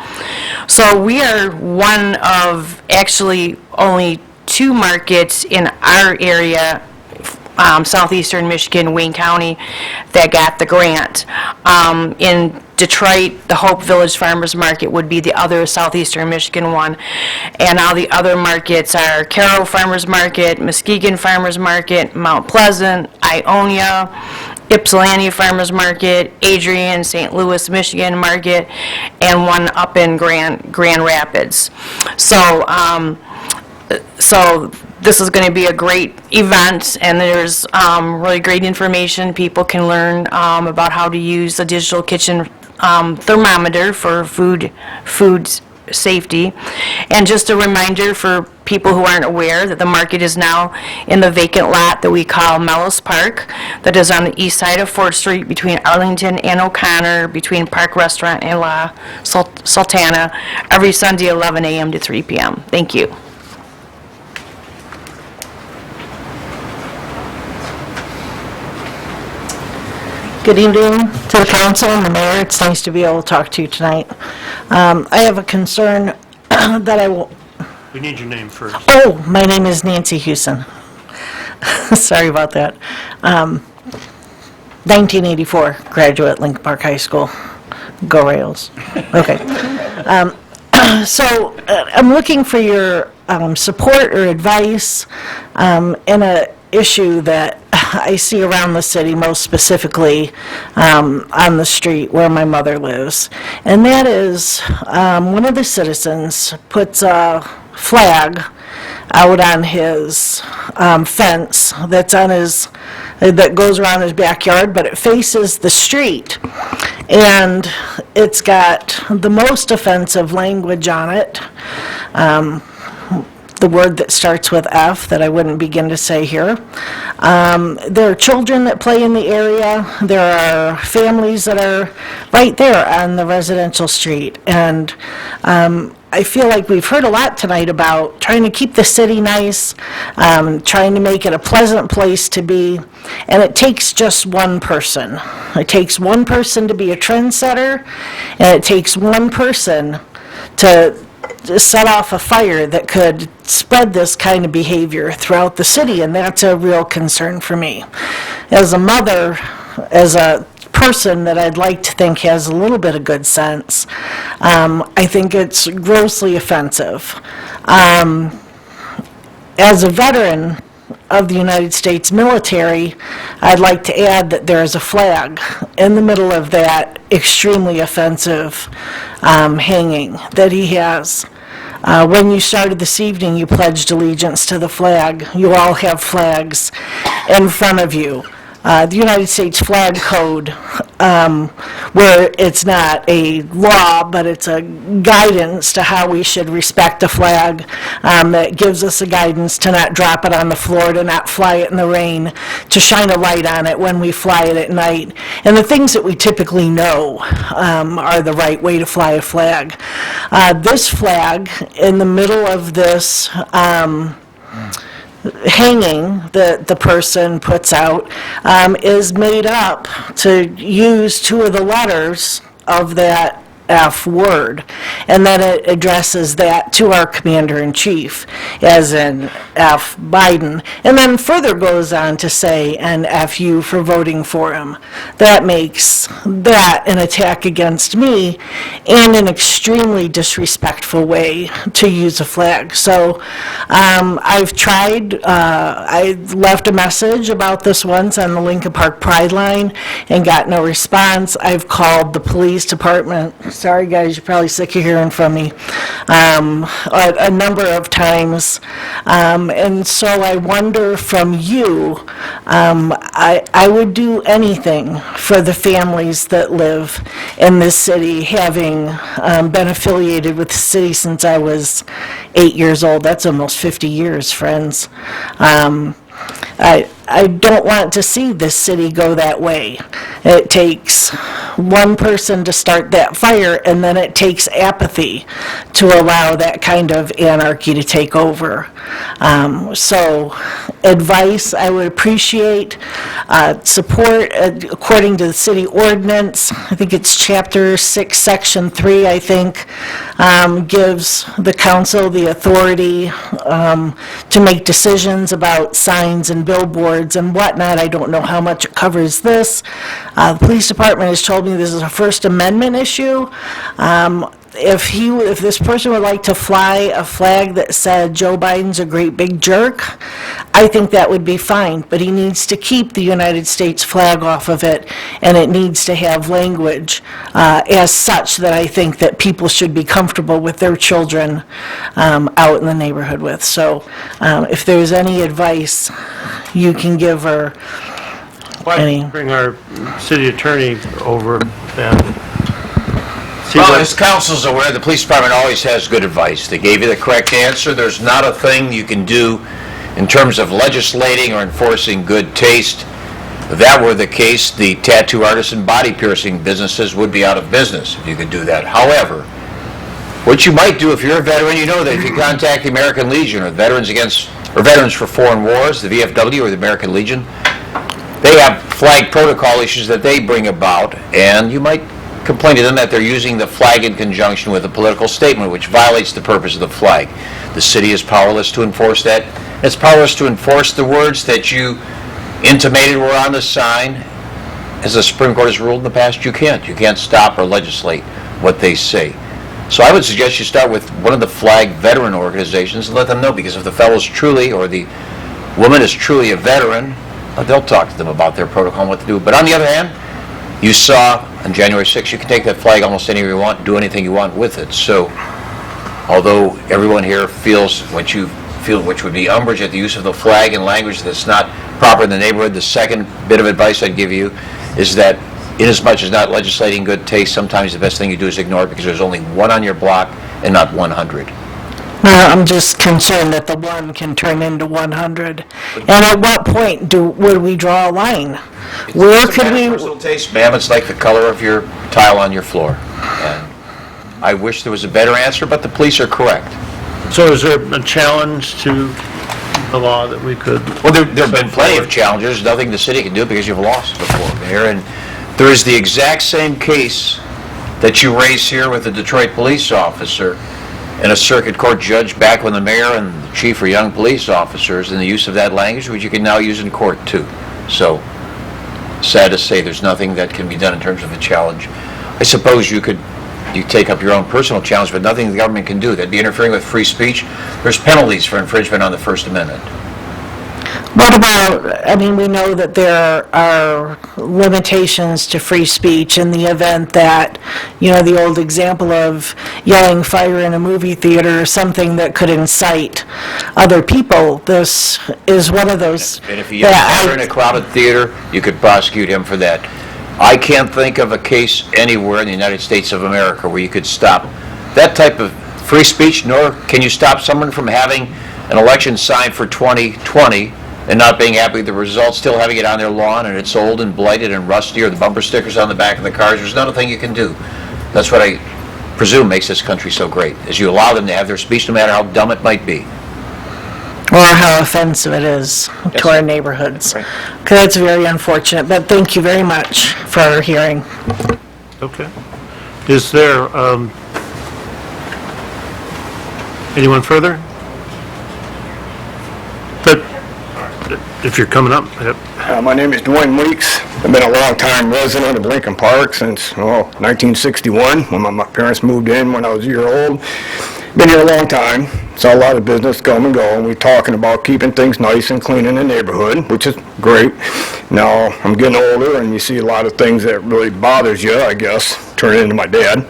So we are one of actually only 2 markets in our area, southeastern Michigan, Wayne County, that got the grant. In Detroit, the Hope Village Farmers Market would be the other southeastern Michigan one. And all the other markets are Carroll Farmers Market, Muskegon Farmers Market, Mount Pleasant, Ionia, Ypsilanti Farmers Market, Adrian, St. Louis, Michigan Market, and one up in Grand Rapids. So this is going to be a great event, and there's really great information. People can learn about how to use a digital kitchen thermometer for food safety. And just a reminder for people who aren't aware that the market is now in the vacant lot that we call Mellows Park, that is on the east side of 4th Street between Arlington and O'Connor, between Park Restaurant and La Sultana, every Sunday 11 a.m. to 3 p.m. Thank you. Good evening to the council and the mayor. It's nice to be able to talk to you tonight. I have a concern that I will... We need your name first. Oh, my name is Nancy Hewson. Sorry about that. 1984, graduate, Lincoln Park High School. Go Rails. Okay. So I'm looking for your support or advice in an issue that I see around the city, most specifically on the street where my mother lives. And that is, one of the citizens puts a flag out on his fence that goes around his backyard, but it faces the street. And it's got the most offensive language on it. The word that starts with F that I wouldn't begin to say here. There are children that play in the area. There are families that are right there on the residential street. And I feel like we've heard a lot tonight about trying to keep the city nice, trying to make it a pleasant place to be. And it takes just one person. It takes one person to be a trendsetter, and it takes one person to set off a fire that could spread this kind of behavior throughout the city, and that's a real concern for me. As a mother, as a person that I'd like to think has a little bit of good sense, I think it's grossly offensive. As a veteran of the United States military, I'd like to add that there is a flag in the middle of that extremely offensive hanging that he has. When you started this evening, you pledged allegiance to the flag. You all have flags in front of you. The United States Flag Code, where it's not a law, but it's a guidance to how we should respect a flag, that gives us a guidance to not drop it on the floor, to not fly it in the rain, to shine a light on it when we fly it at night, and the things that we typically know are the right way to fly a flag. This flag in the middle of this hanging that the person puts out is made up to use two of the letters of that F word, and then it addresses that to our Commander-in-Chief, as in F. Biden, and then further goes on to say, and F you for voting for him. That makes that an attack against me and an extremely disrespectful way to use a flag. So I've tried, I left a message about this once on the Lincoln Park Pride line and got no response. I've called the police department. Sorry, guys, you're probably sick of hearing from me, a number of times. And so I wonder from you, I would do anything for the families that live in this city, having been affiliated with the city since I was 8 years old. That's almost 50 years, friends. I don't want to see this city go that way. It takes one person to start that fire, and then it takes apathy to allow that kind of anarchy to take over. So advice I would appreciate, support according to the city ordinance. I think it's Chapter 6, Section 3, I think, gives the council the authority to make decisions about signs and billboards and whatnot. I don't know how much it covers this. The police department has told me this is a First Amendment issue. if this person would like to fly a flag that said Joe Biden's a great big jerk, I think that would be fine, but he needs to keep the United States flag off of it, and it needs to have language as such that I think that people should be comfortable with their children out in the neighborhood with. So if there's any advice you can give or Why don't we bring our city attorney over and see Well, what... as council's aware, the police department always has good advice. They gave you the correct answer. There's not a thing you can do in terms of legislating or enforcing good taste. If that were the case, the tattoo artists and body piercing businesses would be out of business if you could do that. However, what you might do if you're a veteran, you know that if you contact the American Legion or Veterans for Foreign Wars, the VFW or the American Legion, they have flag protocol issues that they bring about, and you might complain to them that they're using the flag in conjunction with a political statement, which violates the purpose of the flag. The city is powerless to enforce that. It's powerless to enforce the words that you intimated were on the sign. As the Supreme Court has ruled in the past, you can't. You can't stop or legislate what they say. So I would suggest you start with one of the flag veteran organizations and let them know, because if the fellow's truly, or the woman is truly a veteran, they'll talk to them about their protocol and what to do. But on the other hand, you saw on January 6th, you can take that flag almost anywhere you want, do anything you want with it. So although everyone here feels what you feel, which would be umbrage at the use of the flag in language that's not proper in the neighborhood, the second bit of advice I'd give you is that inasmuch as not legislating good taste, sometimes the best thing you do is ignore it, because there's only one on your block and not 100. I'm just concerned that the one can turn into 100. And at what point would we draw a line? Where could we... Personal taste, ma'am, it's like the color of your tile on your floor. And I wish there was a better answer, but the police are correct. So is there a challenge to the law that we could... Well, there have been plenty of challenges, nothing the city can do because you've lost before, Mayor. And there is the exact same case that you raised here with the Detroit police officer and a circuit court judge back when the mayor and the chief were young police officers, and the use of that language, which you can now use in court too. So, sad to say, there's nothing that can be done in terms of a challenge. I suppose you take up your own personal challenge, but nothing the government can do. That'd be interfering with free speech. There's penalties for infringement on the First Amendment. What about, we know that there are limitations to free speech in the event that, the old example of yelling fire in a movie theater or something that could incite other people. This is one of those. And if he yells fire in a crowded theater, you could prosecute him for that. I can't think of a case anywhere in the United States of America where you could stop that type of free speech, nor can you stop someone from having an election sign for 2020 and not being happy with the results, still having it on their lawn, and it's old and blighted and rusty, or the bumper stickers on the back of the cars. There's not a thing you can do. That's what I presume makes this country so great, is you allow them to have their speech no matter how dumb it might be. Or how offensive it is to our neighborhoods. Right. That's very unfortunate, but thank you very much for hearing. Okay. Is there anyone further? If you're coming up. Yep. My name is Dwayne Weeks. I've been a long-time resident of Lincoln Park since 1961, when my parents moved in when I was a year old. Been here a long time. Saw a lot of business come and go, and we're talking about keeping things nice and clean in the neighborhood, which is great. Now, I'm getting older, and you see a lot of things that really bothers you, I guess, turning into my dad.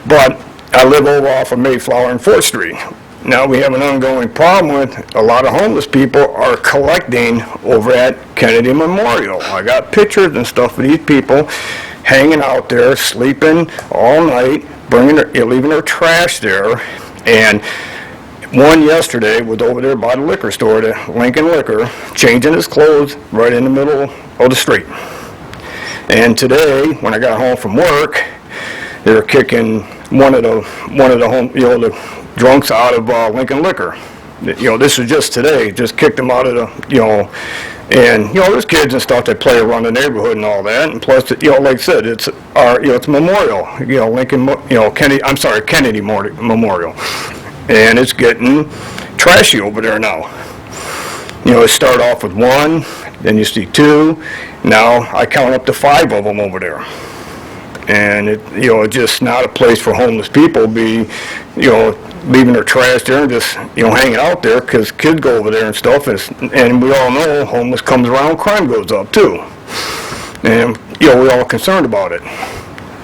But I live over off of Mayflower and 4th Street. Now we have an ongoing problem with a lot of homeless people are collecting over at Kennedy Memorial. I got pictures and stuff of these people hanging out there, sleeping all night, leaving their trash there. And one yesterday was over there by the liquor store, the Lincoln Liquor, changing his clothes right in the middle of the street. And today, when I got home from work, they were kicking one of the drunks out of Lincoln Liquor. This is just today, just kicked them out of the, and, there's kids and stuff that play around the neighborhood and all that, and plus, like I said, it's it's a memorial, Kennedy Memorial, and it's getting trashy over there now. It started off with one, then you see two, now I count up to 5 of them over there. And it's just not a place for homeless people be, leaving their trash there and just, hanging out there, because kids go over there and stuff, and we all know homeless comes around, crime goes up too. And, we're all concerned about it.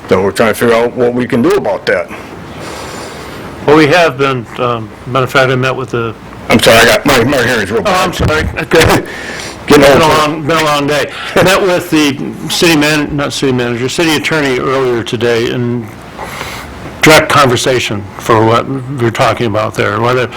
So we're trying to figure out what we can do about that. Well, we have been, matter of fact, I met with the... I'm sorry, I got my hearing's real bad. Oh, I'm sorry. Been a long day. Met with the city attorney earlier today in direct conversation for what we're talking about there, whether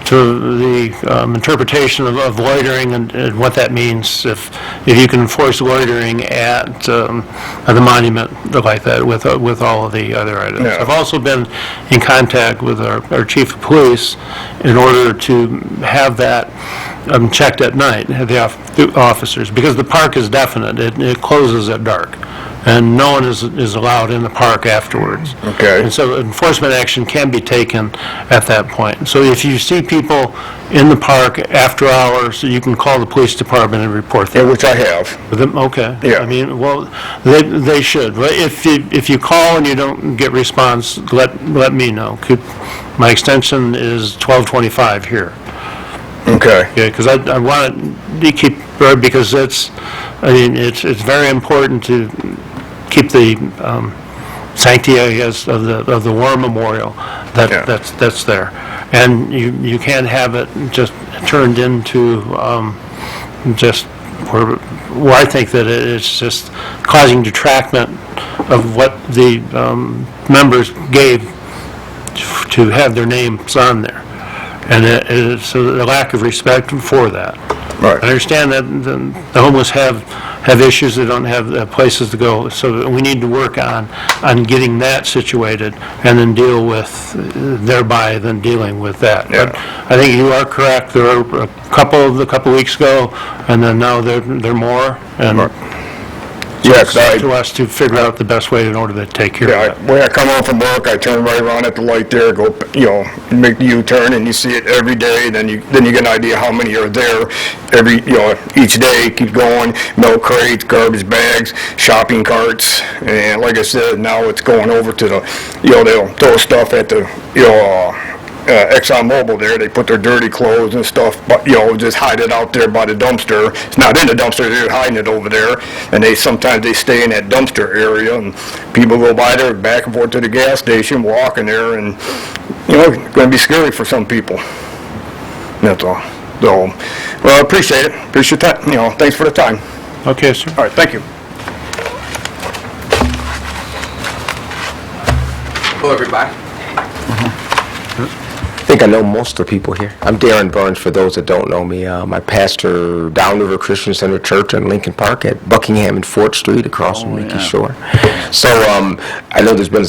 to the interpretation of loitering and what that means, if you can enforce loitering at the monument like that with all of the other items. Yeah. I've also been in contact with our chief of police in order to have that checked at night, the officers, because the park is definite. It closes at dark, and no one is allowed in the park afterwards. Okay. And so enforcement action can be taken at that point. So if you see people in the park after hours, you can call the police department and report them. Yeah, which I have. Okay. Yeah. I mean, well, they should. If you call and you don't get response, let me know. My extension is 1225 here. Okay. Yeah, because I want to keep, because it's very important to keep the sanctity, I guess, of the war memorial that's there. And you can't have it just turned into just where I think that it's just causing detractment of what the members gave to have their names on there. And it's a lack of respect for that. Right. I understand that the homeless have issues, they don't have places to go, so we need to work on getting that situated and then dealing with that. Yeah. But I think you are correct, there were a couple weeks ago, and then now there are more, and Yes, it's to us to figure out the best way in order to take care of that. When I come home from work, I turn right around at the light there, go, make the U-turn, and you see it every day. Then you get an idea how many are there each day. Keep going. Milk crates, garbage bags, shopping carts, and like I said, now it's going over to the, they'll throw stuff at the, ExxonMobil there, they put their dirty clothes and stuff, but, just hide it out there by the dumpster. It's not in the dumpster, they're hiding it over there, and sometimes they stay in that dumpster area, and people go by there, back and forth to the gas station, walking there, and, it's going to be scary for some people. That's all. So, well, I appreciate it. Appreciate that, thanks for the time. Okay, sir. All right, thank you. Hello, everybody. I think I know most of the people here. I'm Darren Burns, for those that don't know me. I pastor Downriver Christian Center Church in Lincoln Park at Buckingham and Fort Street across from Leakey Shore. So I know there's been,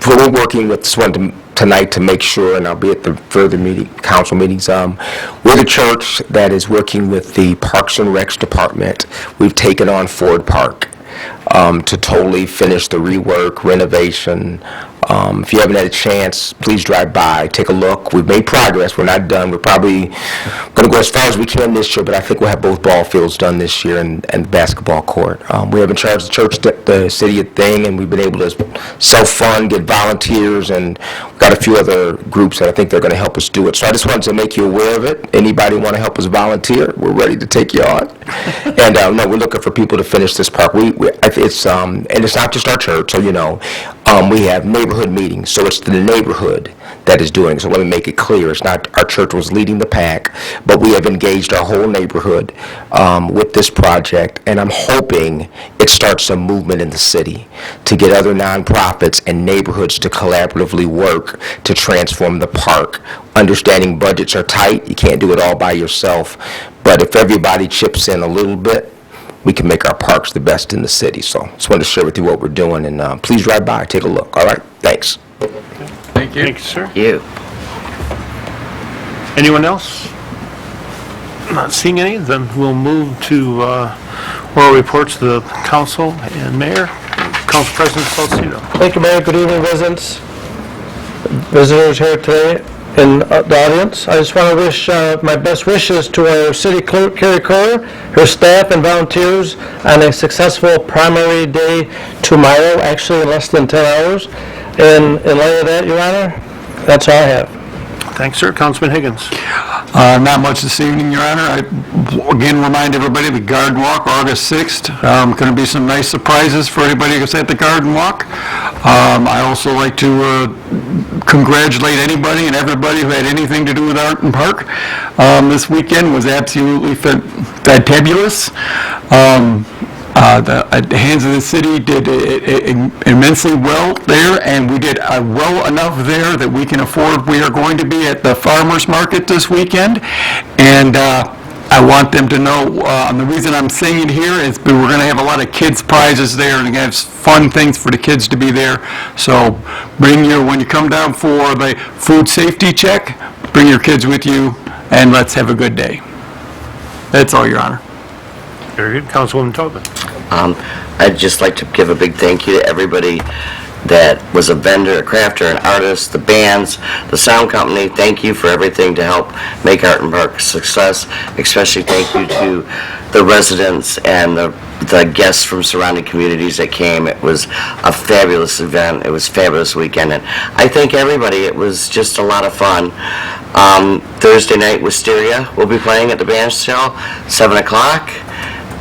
we're working with this one tonight to make sure, and I'll be at the further council meetings. We're the church that is working with the Parks and Recs Department. We've taken on Ford Park to totally finish the rework, renovation. If you haven't had a chance, please drive by, take a look. We've made progress. We're not done. We're probably going to go as far as we can this year, but I think we'll have both ball fields done this year and the basketball court. We haven't charged the church, the city a thing, and we've been able to self-fund, get volunteers, and we've got a few other groups that I think they're going to help us do it. So I just wanted to make you aware of it. Anybody want to help us volunteer, we're ready to take you on. And no, we're looking for people to finish this park. And it's not just our church, so we have neighborhood meetings, so it's the neighborhood that is doing it. So let me make it clear, it's not our church was leading the pack, but we have engaged our whole neighborhood with this project, and I'm hoping it starts some movement in the city to get other nonprofits and neighborhoods to collaboratively work to transform the park. Understanding budgets are tight, you can't do it all by yourself, but if everybody chips in a little bit, we can make our parks the best in the city. So just wanted to share with you what we're doing, and please drive by, take a look. All right, thanks. Thank you. Thank you, sir. You. Anyone else? Not seeing any, then we'll move to oral reports to the council and mayor. Council President Salcedo. Thank you, Mayor. Good evening, visitors here today in the audience. I just want to wish my best wishes to our city clerk, Carrie Kerr, her staff and volunteers on a successful primary day tomorrow, actually in less than 10 hours. And in light of that, Your Honor, that's all I have. Thanks, sir. Councilman Higgins. Not much this evening, Your Honor. I again remind everybody the Garden Walk, August 6th. Going to be some nice surprises for everybody who's at the Garden Walk. I also like to congratulate anybody and everybody who had anything to do with Art and Park. This weekend was absolutely fantabulous. The Hands of the City did immensely well there, and we did well enough there that we can afford, we are going to be at the farmers market this weekend, and I want them to know, the reason I'm saying it here is we're going to have a lot of kids' prizes there, and we're going to have fun things for the kids to be there. So when you come down for the food safety check, bring your kids with you, and let's have a good day. That's all, Your Honor. Very good. Councilwoman Tobin. I'd just like to give a big thank you to everybody that was a vendor, a crafter, an artist, the bands, the sound company. Thank you for everything to help make Art and Park a success. Especially thank you to the residents and the guests from surrounding communities that came. It was a fabulous event. It was a fabulous weekend. And I thank everybody. It was just a lot of fun. Thursday night, Wisteria will be playing at the band shell, 7 o'clock.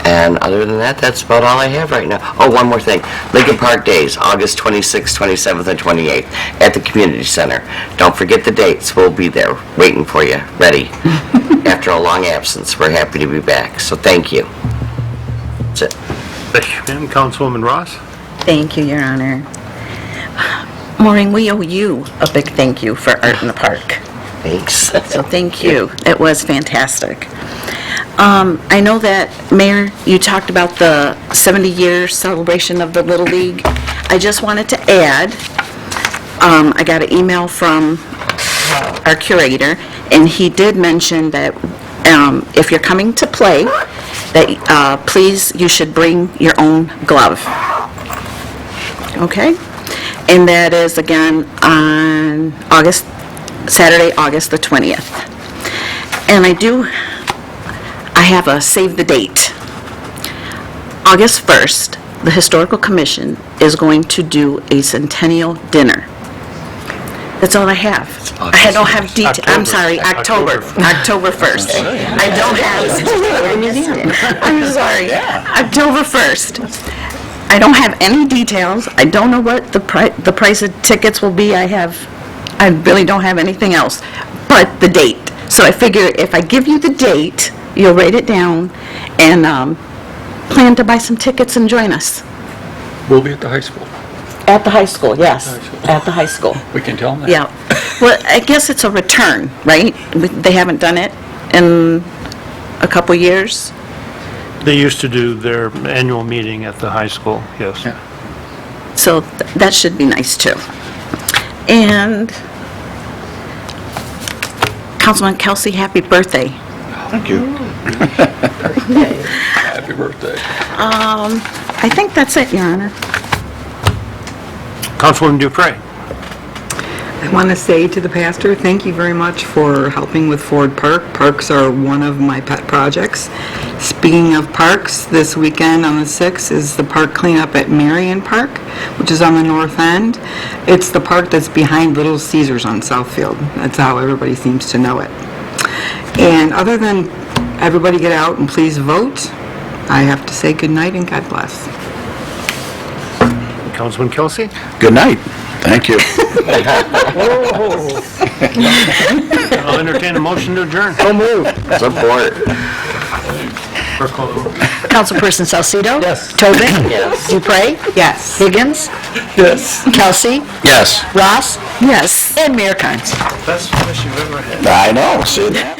And other than that, that's about all I have right now. Oh, one more thing. Lincoln Park Days, August 26th, 27th, and 28th at the Community Center. Don't forget the dates. We'll be there waiting for you, ready. After a long absence, we're happy to be back. So thank you. That's it. Thank you, ma'am. Councilwoman Ross. Thank you, Your Honor. Maureen, we owe you a big thank you for Art in the Park. Thanks. So thank you. It was fantastic. I know that, Mayor, you talked about the 70-year celebration of the Little League. I just wanted to add, I got an email from our curator, and he did mention that if you're coming to play, that please, you should bring your own glove. Okay? And that is, again, on Saturday, August the 20th. And I have a save the date. August 1st, the Historical Commission is going to do a centennial dinner. That's all I have. I don't have details. I'm sorry, October 1st. I don't have, I'm sorry, October 1st. I don't have any details. I don't know what the price of tickets will be. I really don't have anything else but the date. So I figure if I give you the date, you'll write it down and plan to buy some tickets and join us. We'll be at the high school. At the high school, yes. At the high school. We can tell them that. Yeah. Well, I guess it's a return, right? They haven't done it in a couple years. They used to do their annual meeting at the high school, yes. Yeah. So that should be nice too. And Councilman Kelsey, happy birthday. Thank you. Happy birthday. I think that's it, Your Honor. Councilwoman Dupre. I want to say to the pastor, thank you very much for helping with Ford Park. Parks are one of my pet projects. Speaking of parks, this weekend on the 6th is the park cleanup at Marion Park, which is on the north end. It's the park that's behind Little Caesars on Southfield. That's how everybody seems to know it. And other than everybody get out and please vote, I have to say good night and God bless. Councilman Kelsey. Good night. Thank you. I'll entertain a motion to adjourn. So moved. Support. Clerk call the roll. Councilperson Salcido? Yes. Tobin? Yes. Dupre? Yes. Higgins? Yes. Kelsey? Yes. Ross? Yes. And Mayor Kynes. Best finish you've ever had. I know. See that?